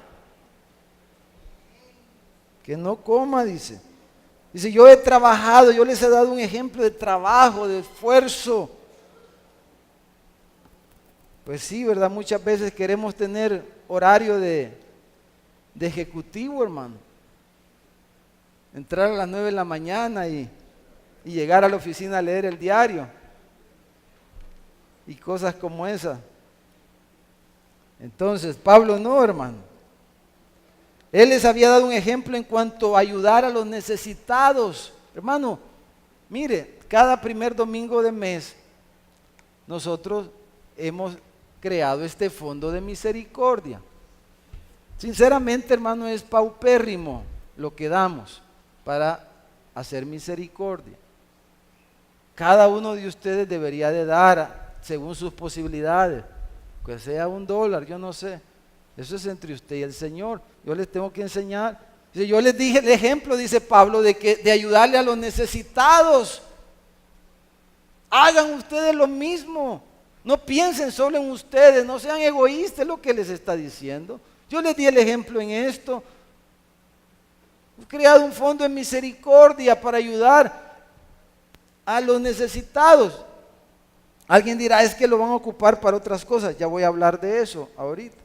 Speaker 1: Que no coma, dice. Dice, yo he trabajado, yo les he dado un ejemplo de trabajo, de esfuerzo. Pues sí, ¿verdad? Muchas veces queremos tener horario de ejecutivo, hermano. Entrar a las 9 de la mañana y llegar a la oficina a leer el diario. Y cosas como esas. Entonces, Pablo no, hermano. Él les había dado un ejemplo en cuanto a ayudar a los necesitados. Hermano, mire, cada primer domingo de mes, nosotros hemos creado este fondo de misericordia. Sinceramente, hermano, es paupérrimo lo que damos para hacer misericordia. Cada uno de ustedes debería de dar según sus posibilidades, que sea $1, yo no sé. Eso es entre usted y el Señor. Yo les tengo que enseñar. Yo les dije el ejemplo, dice Pablo, de ayudarle a los necesitados. Hagan ustedes lo mismo. No piensen solo en ustedes, no sean egoístas, es lo que les está diciendo. Yo les di el ejemplo en esto. He creado un fondo de misericordia para ayudar a los necesitados. Alguien dirá, es que lo van a ocupar para otras cosas. Ya voy a hablar de eso ahorita.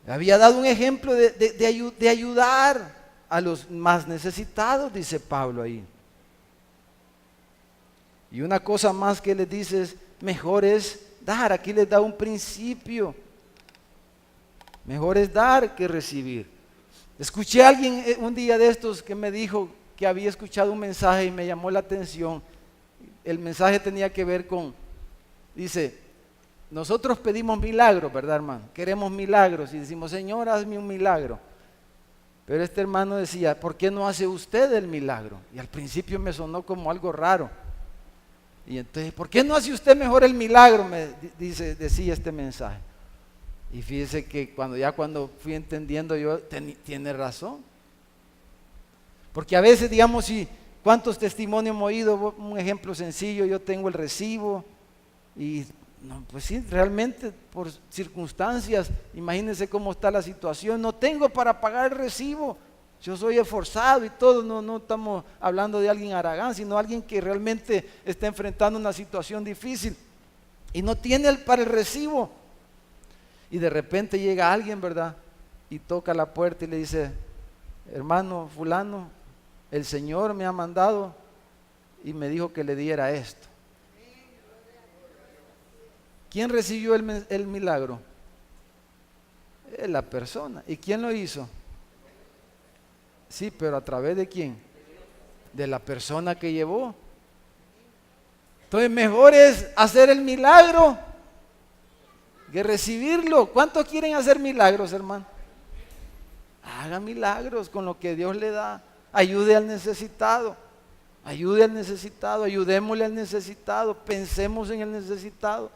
Speaker 1: Había dado un ejemplo de ayudar a los más necesitados, dice Pablo ahí. Y una cosa más que les dice es, mejor es dar. Aquí les da un principio. Mejor es dar que recibir. Escuché a alguien un día de estos que me dijo que había escuchado un mensaje y me llamó la atención. El mensaje tenía que ver con, dice, nosotros pedimos milagros, ¿verdad, hermano? Queremos milagros y decimos, Señor, hazme un milagro. Pero este hermano decía, ¿por qué no hace usted el milagro? Y al principio me sonó como algo raro. Y entonces, ¿por qué no hace usted mejor el milagro? Me decía este mensaje. Y fíjese que cuando fui entendiendo yo, tiene razón. Porque a veces, digamos, ¿cuántos testimonios hemos oído? Un ejemplo sencillo, yo tengo el recibo y no, pues sí, realmente por circunstancias, imagínense cómo está la situación, no tengo para pagar el recibo, yo soy esforzado y todo, no estamos hablando de alguien haragán, sino alguien que realmente está enfrentando una situación difícil y no tiene para el recibo. Y de repente llega alguien, ¿verdad? Y toca la puerta y le dice, hermano fulano, el Señor me ha mandado y me dijo que le diera esto. ¿Quién recibió el milagro? La persona. ¿Y quién lo hizo? Sí, pero ¿a través de quién? De la persona que llevó. Entonces mejor es hacer el milagro que recibirlo. ¿Cuántos quieren hacer milagros, hermano? Haga milagros con lo que Dios le da. Ayude al necesitado. Ayude al necesitado. Ayudémosle al necesitado. Pensemos en el necesitado.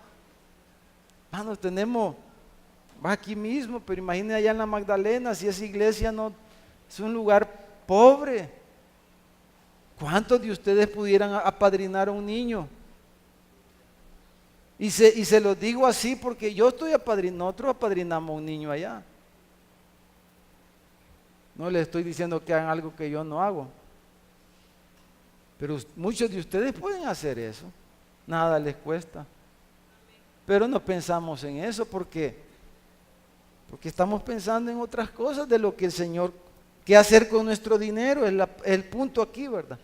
Speaker 1: Hermanos, tenemos, va aquí mismo, pero imaginen allá en la Magdalena, si esa iglesia no es un lugar pobre. ¿Cuántos de ustedes pudieran apadrinar a un niño? Y se los digo así porque yo estoy nosotros apadrinamos a un niño allá. No les estoy diciendo que hagan algo que yo no hago. Pero muchos de ustedes pueden hacer eso. Nada les cuesta. Pero no pensamos en eso porque estamos pensando en otras cosas de lo que el Señor, qué hacer con nuestro dinero, es el punto aquí, ¿verdad?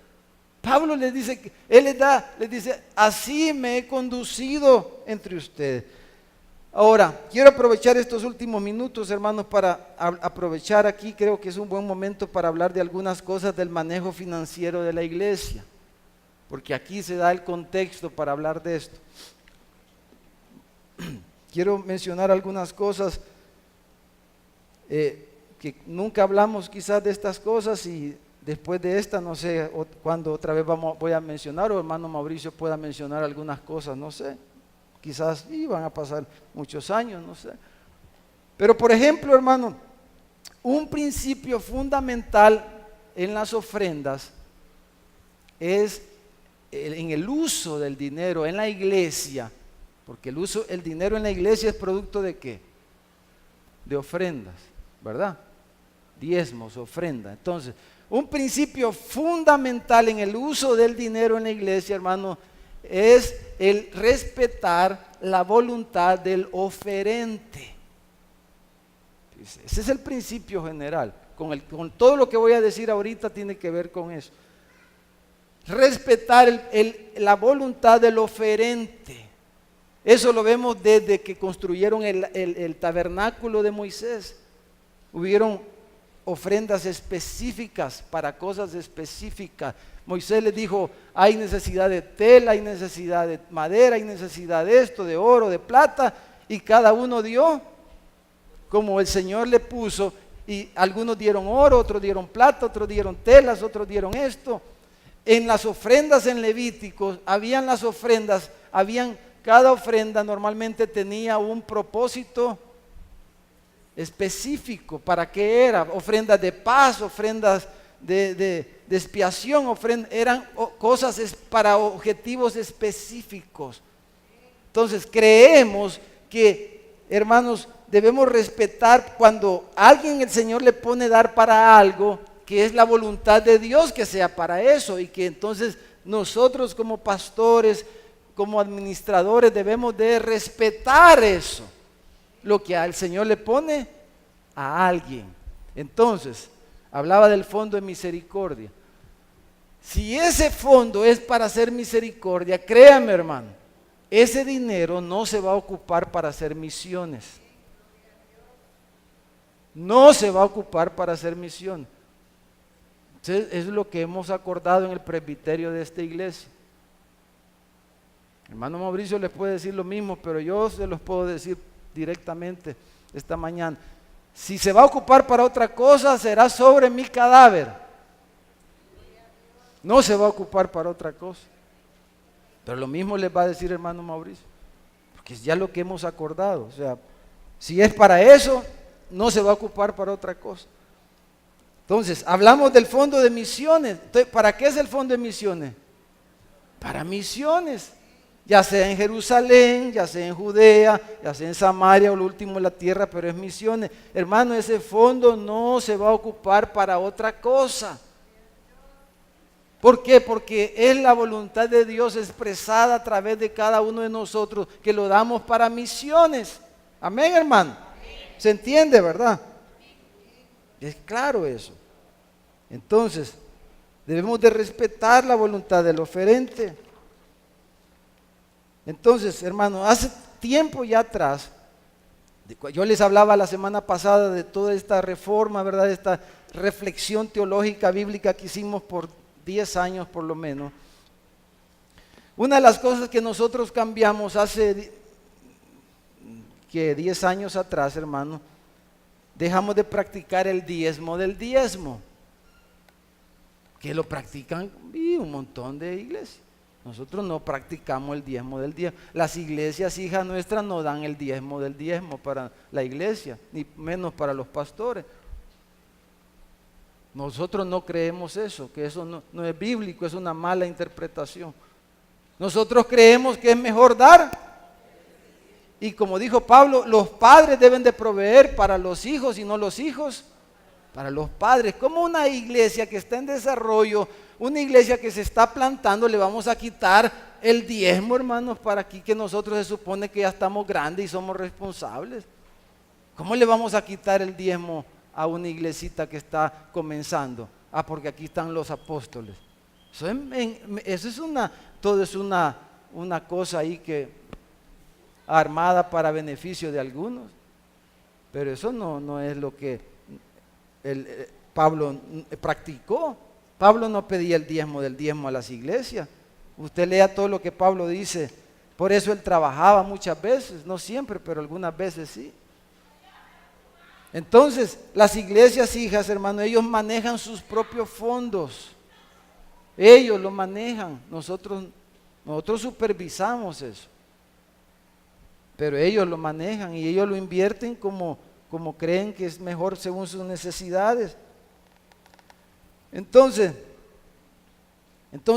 Speaker 1: Pablo les dice, él les dice, así me he conducido entre ustedes. Ahora, quiero aprovechar estos últimos minutos, hermanos, para aprovechar aquí, creo que es un buen momento para hablar de algunas cosas del manejo financiero de la iglesia, porque aquí se da el contexto para hablar de esto. Quiero mencionar algunas cosas que nunca hablamos quizás de estas cosas y después de esta no sé cuándo otra vez voy a mencionar o hermano Mauricio pueda mencionar algunas cosas, no sé, quizás van a pasar muchos años, no sé. Pero por ejemplo, hermano, un principio fundamental en las ofrendas es en el uso del dinero en la iglesia. Porque el dinero en la iglesia es producto ¿de qué? De ofrendas, ¿verdad? Diezmos, ofrendas. Entonces, un principio fundamental en el uso del dinero en la iglesia, hermano, es el respetar la voluntad del oferente. Ese es el principio general. Con todo lo que voy a decir ahorita tiene que ver con eso. Respetar la voluntad del oferente. Eso lo vemos desde que construyeron el tabernáculo de Moisés. Hubieron ofrendas específicas para cosas específicas. Moisés les dijo, hay necesidad de tela, hay necesidad de madera, hay necesidad de esto, de oro, de plata, y cada uno dio como el Señor le puso, y algunos dieron oro, otros dieron plata, otros dieron telas, otros dieron esto. En las ofrendas en Levíticos, cada ofrenda normalmente tenía un propósito específico. ¿Para qué era? Ofrendas de paz, ofrendas de expiación, eran cosas para objetivos específicos. Entonces creemos que, hermanos, debemos respetar cuando alguien el Señor le pone dar para algo, que es la voluntad de Dios que sea para eso, y que entonces nosotros como pastores, como administradores debemos de respetar eso, lo que al Señor le pone a alguien. Entonces, hablaba del fondo de misericordia. Si ese fondo es para hacer misericordia, créame hermano, ese dinero no se va a ocupar para hacer misiones. No se va a ocupar para hacer misiones. Entonces, es lo que hemos acordado en el presbiterio de esta iglesia. Hermano Mauricio les puede decir lo mismo, pero yo se los puedo decir directamente esta mañana. Si se va a ocupar para otra cosa, será sobre mi cadáver. No se va a ocupar para otra cosa. Pero lo mismo les va a decir hermano Mauricio, porque es ya lo que hemos acordado. O sea, si es para eso, no se va a ocupar para otra cosa. Entonces, hablamos del fondo de misiones. Entonces, ¿para qué es el fondo de misiones? Para misiones. Ya sea en Jerusalén, ya sea en Judea, ya sea en Samaria o lo último en la tierra, pero es misiones. Hermano, ese fondo no se va a ocupar para otra cosa. ¿Por qué? Porque es la voluntad de Dios expresada a través de cada uno de nosotros que lo damos para misiones. Amén, hermano. ¿Se entiende, verdad? Es claro eso. Entonces, debemos de respetar la voluntad del oferente. Entonces, hermano, hace tiempo ya atrás, yo les hablaba la semana pasada de toda esta reforma, ¿verdad? Esta reflexión teológica bíblica que hicimos por 10 años por lo menos. Una de las cosas que nosotros cambiamos hace que 10 años atrás, hermano, dejamos de practicar el diezmo del diezmo, que lo practican un montón de iglesias. Nosotros no practicamos el diezmo del diezmo. Las iglesias hijas nuestras no dan el diezmo del diezmo para la iglesia, ni menos para los pastores. Nosotros no creemos eso, que eso no es bíblico, es una mala interpretación. Nosotros creemos que es mejor dar. Y como dijo Pablo, los padres deben de proveer para los hijos y no los hijos para los padres. Como una iglesia que está en desarrollo, una iglesia que se está plantando, le vamos a quitar el diezmo, hermanos, para aquí que nosotros se supone que ya estamos grandes y somos responsables? ¿Cómo le vamos a quitar el diezmo a una iglesita que está comenzando? Porque aquí están los apóstoles. Eso es una cosa ahí que armada para beneficio de algunos, pero eso no es lo que Pablo practicó. Pablo no pedía el diezmo del diezmo a las iglesias. Usted lea todo lo que Pablo dice. Por eso él trabajaba muchas veces, no siempre, pero algunas veces sí. Entonces, las iglesias hijas, hermano, ellos manejan sus propios fondos. Ellos lo manejan. Nosotros supervisamos eso. Pero ellos lo manejan y ellos lo invierten como creen que es mejor según sus necesidades. Entonces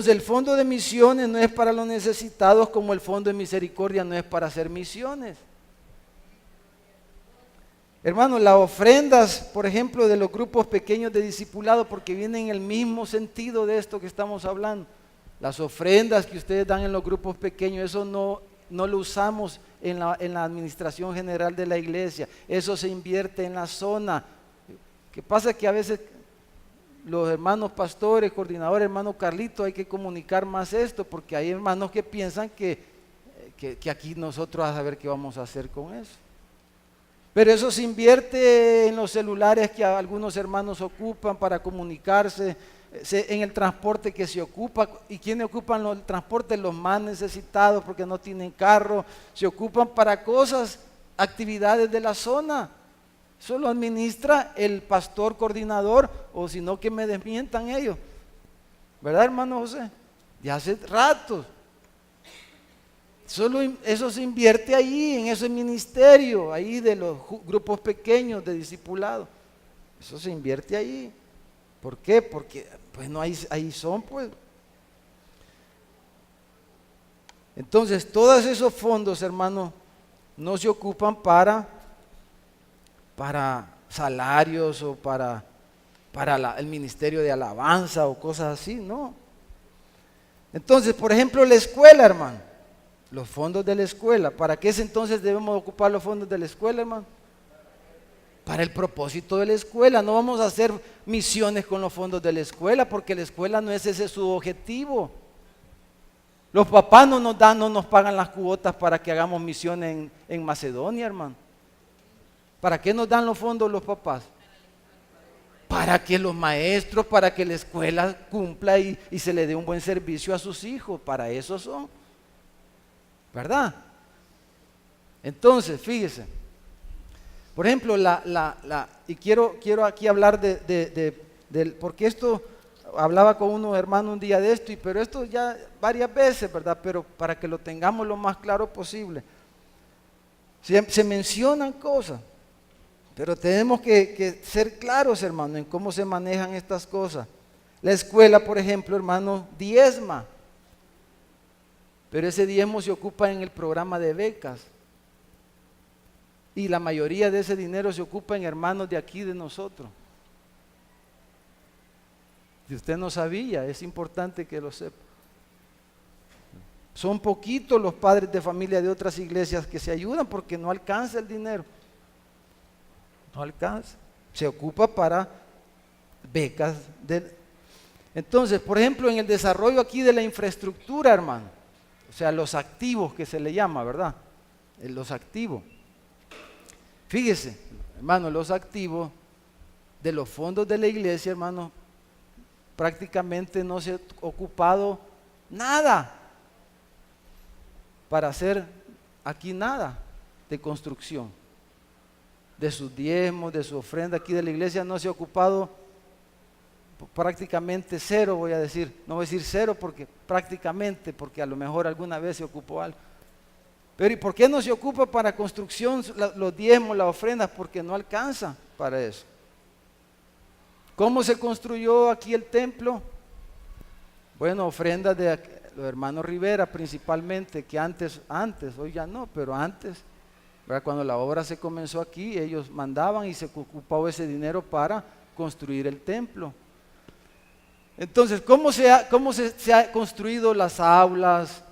Speaker 1: el fondo de misiones no es para los necesitados, como el fondo de misericordia no es para hacer misiones. Hermanos, las ofrendas, por ejemplo, de los grupos pequeños de discipulado, porque vienen en el mismo sentido de esto que estamos hablando. Las ofrendas que ustedes dan en los grupos pequeños, eso no lo usamos en la administración general de la iglesia. Eso se invierte en la zona. ¿Qué pasa? Que a veces los hermanos pastores, coordinadores, hermano Carlito, hay que comunicar más esto, porque hay hermanos que piensan que aquí nosotros a saber qué vamos a hacer con eso. Pero eso se invierte en los celulares que algunos hermanos ocupan para comunicarse, en el transporte que se ocupa. ¿Y quiénes ocupan el transporte? Los más necesitados, porque no tienen carro. Se ocupan para cosas, actividades de la zona. Eso lo administra el pastor coordinador, o si no, que me desmientan ellos. ¿Verdad, hermano José? Ya hace rato. Eso se invierte ahí, en ese ministerio, ahí de los grupos pequeños de discipulado. Eso se invierte ahí. ¿Por qué? Porque pues no ahí son, pues. Entonces, todos esos fondos, hermano, no se ocupan para salarios o para el ministerio de alabanza o cosas así, no. Entonces, por ejemplo, la escuela, hermano, los fondos de la escuela, ¿para qué entonces debemos ocupar los fondos de la escuela, hermano? Para el propósito de la escuela. No vamos a hacer misiones con los fondos de la escuela, porque la escuela no es ese su objetivo. Los papás no nos pagan las cuotas para que hagamos misiones en Macedonia, hermano. ¿Para qué nos dan los fondos los papás? Para que los maestros, para que la escuela cumpla y se le dé un buen servicio a sus hijos. Para eso son, ¿verdad? Entonces, fíjese. Por ejemplo, y quiero aquí hablar porque esto, hablaba con unos hermanos un día de esto, pero esto ya varias veces, ¿verdad? Pero para que lo tengamos lo más claro posible. Se mencionan cosas, pero tenemos que ser claros, hermano, en cómo se manejan estas cosas. La escuela, por ejemplo, hermano, diezma, pero ese diezmo se ocupa en el programa de becas. Y la mayoría de ese dinero se ocupa en hermanos de aquí, de nosotros. Si usted no sabía, es importante que lo sepa. Son poquitos los padres de familia de otras iglesias que se ayudan porque no alcanza el dinero. No alcanza. Se ocupa para becas. Entonces, por ejemplo, en el desarrollo aquí de la infraestructura, hermano, o sea, los activos que se le llama, ¿verdad? Los activos. Fíjese, hermano, los activos de los fondos de la iglesia, hermano, prácticamente no se ha ocupado nada para hacer aquí nada de construcción. De sus diezmos, de su ofrenda aquí de la iglesia no se ha ocupado prácticamente cero, voy a decir. No voy a decir cero porque prácticamente, porque a lo mejor alguna vez se ocupó algo. Pero ¿y por qué no se ocupa para construcción los diezmos, las ofrendas? Porque no alcanza para eso. ¿Cómo se construyó aquí el templo? Bueno, ofrendas de los hermanos Rivera principalmente, que antes, hoy ya no, pero antes, ¿verdad? Cuando la obra se comenzó aquí, ellos mandaban y se ocupaba ese dinero para construir el templo. Entonces, ¿cómo se ha construido las aulas,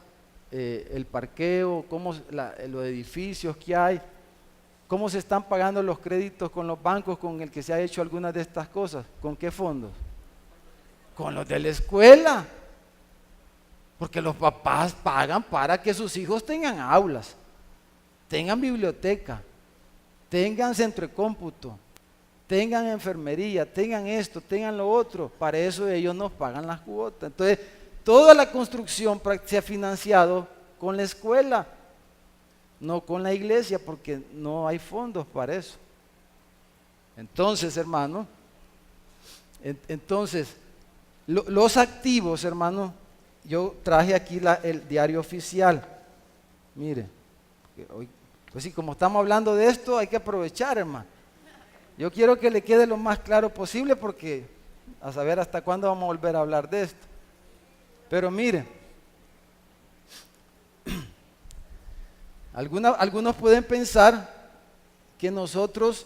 Speaker 1: el parqueo, los edificios que hay? ¿Cómo se están pagando los créditos con los bancos con el que se ha hecho algunas de estas cosas? ¿Con qué fondos? Con los de la escuela. Porque los papás pagan para que sus hijos tengan aulas, tengan biblioteca, tengan centro de cómputo, tengan enfermería, tengan esto, tengan lo otro. Para eso ellos nos pagan las cuotas. Entonces, toda la construcción se ha financiado con la escuela, no con la iglesia, porque no hay fondos para eso. Entonces, hermano, los activos, hermano, yo traje aquí el diario oficial. Mire, hoy, pues sí, como estamos hablando de esto, hay que aprovechar, hermano. Yo quiero que le quede lo más claro posible porque a saber hasta cuándo vamos a volver a hablar de esto. Pero mire, algunos pueden pensar que nosotros,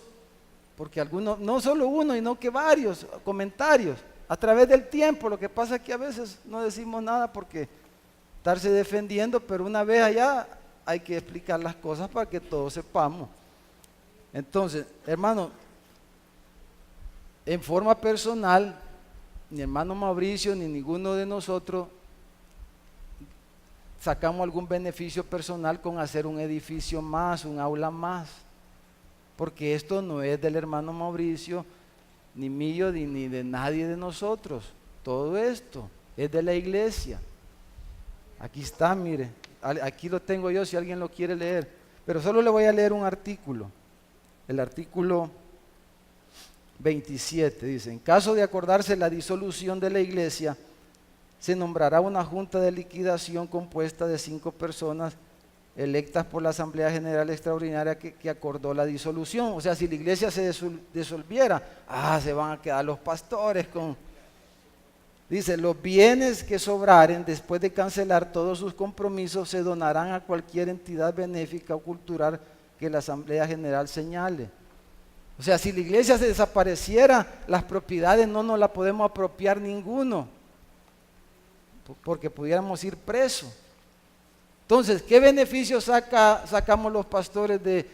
Speaker 1: porque algunos, no solo uno, sino que varios comentarios a través del tiempo, lo que pasa es que a veces no decimos nada porque estarse defendiendo, pero una vez allá hay que explicar las cosas para que todos sepamos. Entonces, hermano, en forma personal, ni hermano Mauricio ni ninguno de nosotros sacamos algún beneficio personal con hacer un edificio más, un aula más, porque esto no es del hermano Mauricio, ni mío, ni de nadie de nosotros. Todo esto es de la iglesia. Aquí está, mire, aquí lo tengo yo si alguien lo quiere leer, pero solo le voy a leer un artículo, el artículo 27, dice: en caso de acordarse la disolución de la iglesia, se nombrará una junta de liquidación compuesta de 5 personas electas por la Asamblea General Extraordinaria que acordó la disolución. O sea, si la iglesia se disolviera, se van a quedar los pastores con... Dice, los bienes que sobraren después de cancelar todos sus compromisos se donarán a cualquier entidad benéfica o cultural que la Asamblea General señale. O sea, si la iglesia se desapareciera, las propiedades no nos las podemos apropiar ninguno, porque pudiéramos ir presos. Entonces, ¿qué beneficio sacamos los pastores de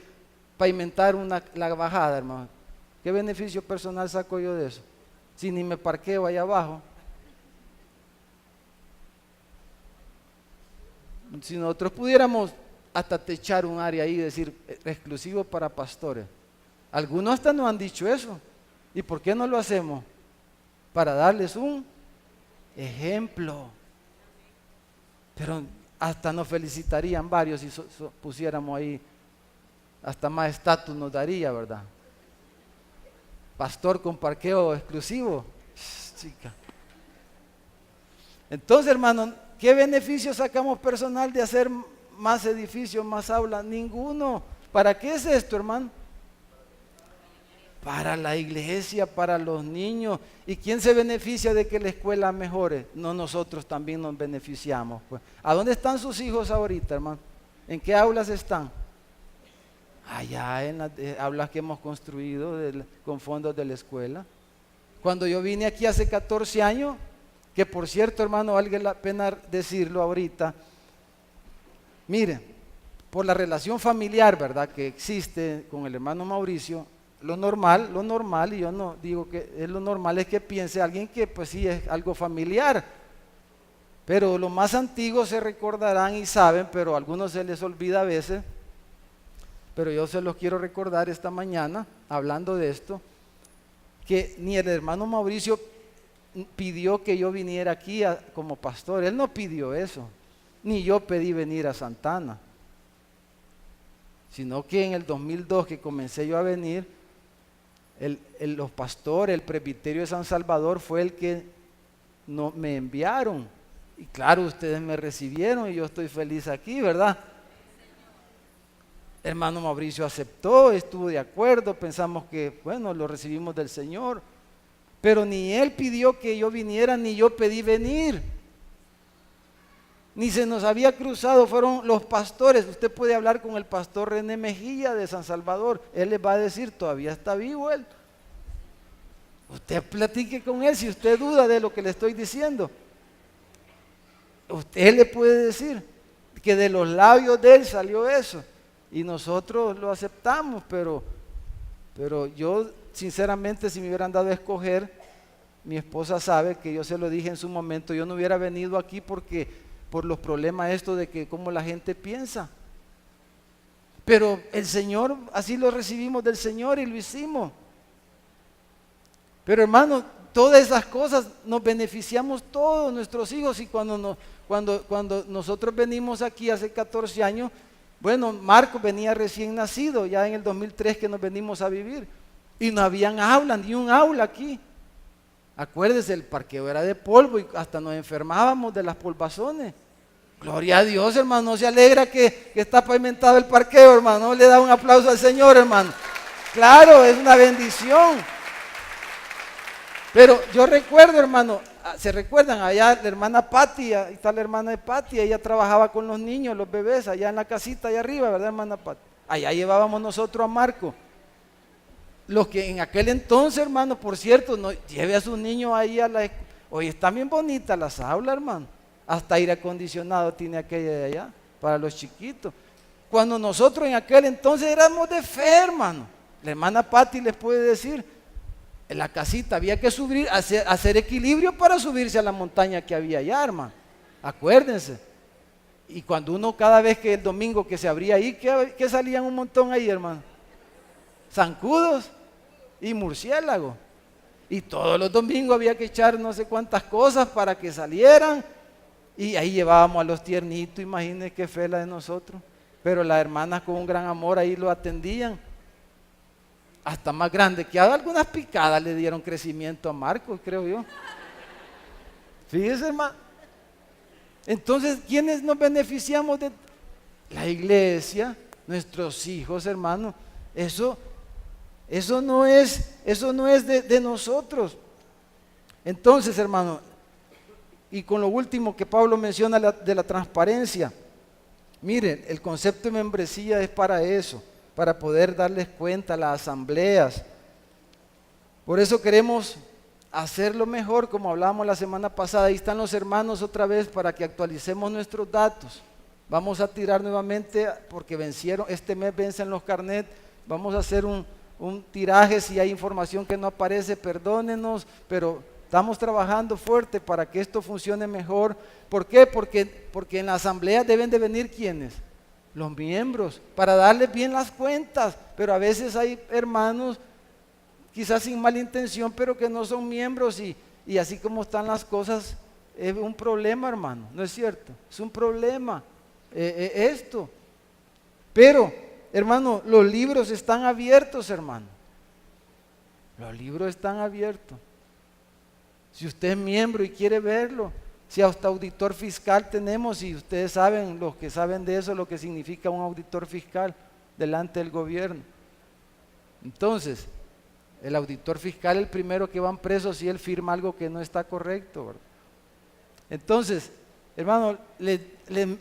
Speaker 1: pavimentar la bajada, hermano? ¿Qué beneficio personal saco yo de eso? Si ni me parqueo allá abajo. Si nosotros pudiéramos hasta techar un área ahí y decir exclusivo para pastores. Algunos hasta nos han dicho eso. ¿Y por qué no lo hacemos? Para darles un ejemplo. Pero hasta nos felicitarían varios si pusiéramos ahí Hasta más estatus nos daría, ¿verdad? Pastor con parqueo exclusivo. Chica. Entonces, hermano, ¿qué beneficio sacamos personal de hacer más edificios, más aulas? Ninguno. ¿Para qué es esto, hermano? Para la iglesia, para los niños. ¿Y quién se beneficia de que la escuela mejore? No, nosotros también nos beneficiamos, pues. ¿A dónde están sus hijos ahorita, hermano? ¿En qué aulas están? Allá en las aulas que hemos construido con fondos de la escuela. Cuando yo vine aquí hace 14 años, que por cierto, hermano, vale la pena decirlo ahorita, mire, por la relación familiar, ¿verdad?, que existe con el hermano Mauricio, lo normal, y yo no digo que es lo normal, es que piense alguien que pues sí es algo familiar, pero los más antiguos se recordarán y saben, pero a algunos se les olvida a veces, pero yo se los quiero recordar esta mañana, hablando de esto, que ni el hermano Mauricio pidió que yo viniera aquí como pastor, él no pidió eso, ni yo pedí venir a Santana, sino que en el 2002 que comencé yo a venir, los pastores, el presbiterio de San Salvador fue el que me enviaron, y claro, ustedes me recibieron y yo estoy feliz aquí, ¿verdad? Hermano Mauricio aceptó, estuvo de acuerdo, pensamos que, bueno, lo recibimos del Señor, pero ni él pidió que yo viniera, ni yo pedí venir, ni se nos había cruzado, fueron los pastores. Usted puede hablar con el pastor René Mejía de San Salvador, él les va a decir, todavía está vivo él. Usted platique con él si usted duda de lo que le estoy diciendo. Usted le puede decir que de los labios de él salió eso. Y nosotros lo aceptamos, pero yo sinceramente, si me hubieran dado a escoger, mi esposa sabe que yo se lo dije en su momento, yo no hubiera venido aquí porque por los problemas estos de que cómo la gente piensa. Pero el Señor, así lo recibimos del Señor y lo hicimos. Pero hermano, todas esas cosas nos beneficiamos todos nuestros hijos, y cuando nosotros venimos aquí hace 14 años, bueno, Marco venía recién nacido, ya en el 2003 que nos venimos a vivir, y no habían aulas, ni un aula aquí. Acuérdese, el parqueo era de polvo y hasta nos enfermábamos de las polvazones. Gloria a Dios, hermano, no se alegra que está pavimentado el parqueo, hermano, le da un aplauso al Señor, hermano. Claro, es una bendición. Pero yo recuerdo, hermano, ¿se recuerdan? Allá la hermana Patti, ahí está la hermana de Patti, ella trabajaba con los niños, los bebés, allá en la casita, allá arriba, ¿verdad, hermana Patti? Allá llevábamos nosotros a Marco. Los que en aquel entonces, hermano, por cierto, no lleve a sus niños ahí a la... Hoy están bien bonitas las aulas, hermano. Hasta aire acondicionado tiene aquella de allá, para los chiquitos. Cuando nosotros en aquel entonces éramos de fe, hermano. La hermana Patti les puede decir, en la casita había que subir, hacer equilibrio para subirse a la montaña que había allá, hermano. Acuérdense. Y cuando uno, cada vez que el domingo que se abría ahí, ¿qué salían un montón ahí, hermano? Zancudos y murciélagos. Y todos los domingos había que echar no sé cuántas cosas para que salieran. Y ahí llevábamos a los tiernitos, imagínense qué fe la de nosotros. Pero las hermanas con un gran amor ahí lo atendían. Hasta más grande, que algunas picadas le dieron crecimiento a Marcos, creo yo. Fíjese, hermano. Entonces, ¿quiénes nos beneficiamos de la iglesia? Nuestros hijos, hermano. Eso no es de nosotros. Entonces, hermano, y con lo último que Pablo menciona de la transparencia, miren, el concepto de membresía es para eso, para poder darles cuenta a las asambleas. Por eso queremos hacerlo mejor, como hablábamos la semana pasada. Ahí están los hermanos otra vez para que actualicemos nuestros datos. Vamos a tirar nuevamente, porque este mes vencen los carnets, vamos a hacer un tiraje. Si hay información que no aparece, perdónenos, pero estamos trabajando fuerte para que esto funcione mejor. ¿Por qué? Porque en la asamblea deben de venir ¿quiénes? Los miembros, para darles bien las cuentas. Pero a veces hay hermanos, quizás sin mala intención, pero que no son miembros, y así como están las cosas, es un problema, hermano, ¿no es cierto? Es un problema esto. Pero hermano, los libros están abiertos, hermano. Los libros están abiertos. Si usted es miembro y quiere verlo, si hasta auditor fiscal tenemos, y ustedes saben, los que saben de eso, lo que significa un auditor fiscal delante del gobierno. Entonces, el auditor fiscal, el primero que van preso si él firma algo que no está correcto, ¿verdad? Entonces, hermano, le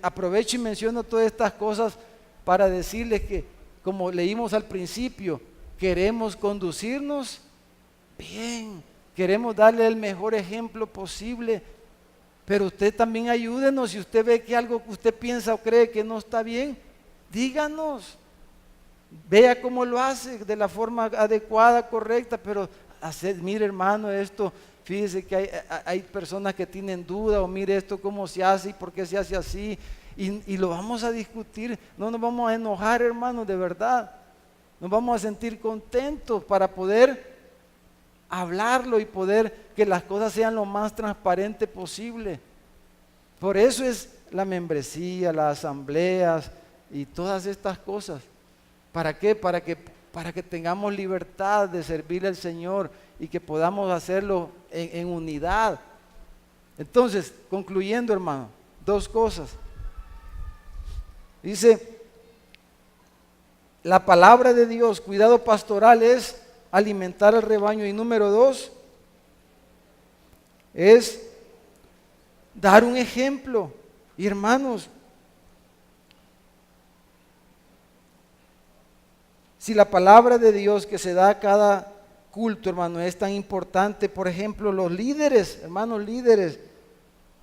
Speaker 1: aprovecho y menciono todas estas cosas para decirles que, como leímos al principio, queremos conducirnos bien, queremos darle el mejor ejemplo posible, pero usted también ayúdenos. Si usted ve que algo que usted piensa o cree que no está bien, díganos, vea cómo lo hace de la forma adecuada, correcta, pero mire, hermano, esto, fíjese que hay personas que tienen duda, o mire esto cómo se hace y por qué se hace así, y lo vamos a discutir. No nos vamos a enojar, hermano, de verdad. Nos vamos a sentir contentos para poder hablarlo y poder que las cosas sean lo más transparente posible. Por eso es la membresía, las asambleas y todas estas cosas. ¿Para qué? Para que tengamos libertad de servirle al Señor y que podamos hacerlo en unidad. Entonces, concluyendo, hermano, dos cosas. Dice, la palabra de Dios, cuidado pastoral, es alimentar al rebaño. Y número dos, es dar un ejemplo. Y hermanos, si la palabra de Dios que se da a cada culto, hermano, es tan importante, por ejemplo, los líderes, hermanos líderes,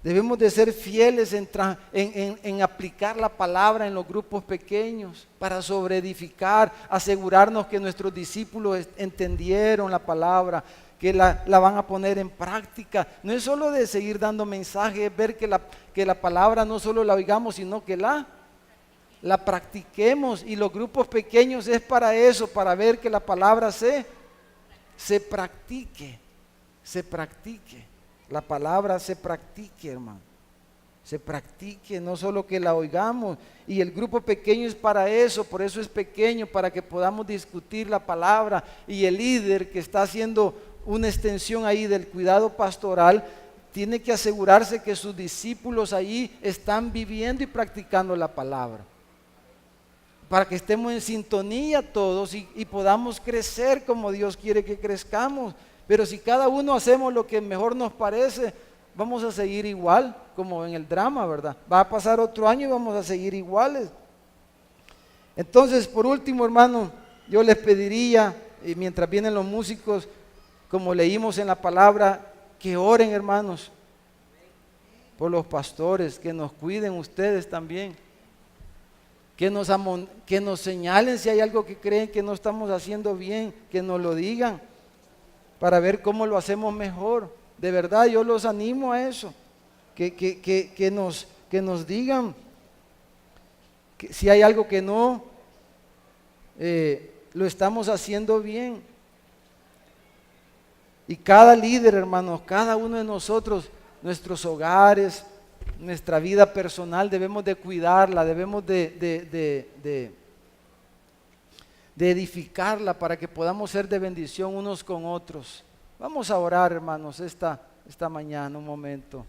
Speaker 1: debemos de ser fieles en aplicar la palabra en los grupos pequeños para sobreedificar, asegurarnos que nuestros discípulos entendieron la palabra, que la van a poner en práctica. No es solo de seguir dando mensajes, es ver que la palabra no solo la oigamos, sino que la practiquemos. Y los grupos pequeños es para eso, para ver que la palabra se practique, la palabra se practique, hermano, se practique, no solo que la oigamos. Y el grupo pequeño es para eso, por eso es pequeño, para que podamos discutir la palabra. Y el líder que está haciendo una extensión ahí del cuidado pastoral tiene que asegurarse que sus discípulos ahí están viviendo y practicando la palabra, para que estemos en sintonía todos y podamos crecer como Dios quiere que crezcamos. Pero si cada uno hacemos lo que mejor nos parece, vamos a seguir igual, como en el drama, ¿verdad? Va a pasar otro año y vamos a seguir iguales. Entonces, por último, hermano, yo les pediría, mientras vienen los músicos, como leímos en la palabra, que oren, hermanos, por los pastores, que nos cuiden ustedes también. Que nos señalen si hay algo que creen que no estamos haciendo bien, que nos lo digan para ver cómo lo hacemos mejor. De verdad, yo los animo a eso, que nos digan que si hay algo que no lo estamos haciendo bien. Y cada líder, hermanos, cada uno de nosotros, nuestros hogares, nuestra vida personal, debemos de cuidarla, debemos de edificarla para que podamos ser de bendición unos con otros. Vamos a orar, hermanos, esta mañana, un momento.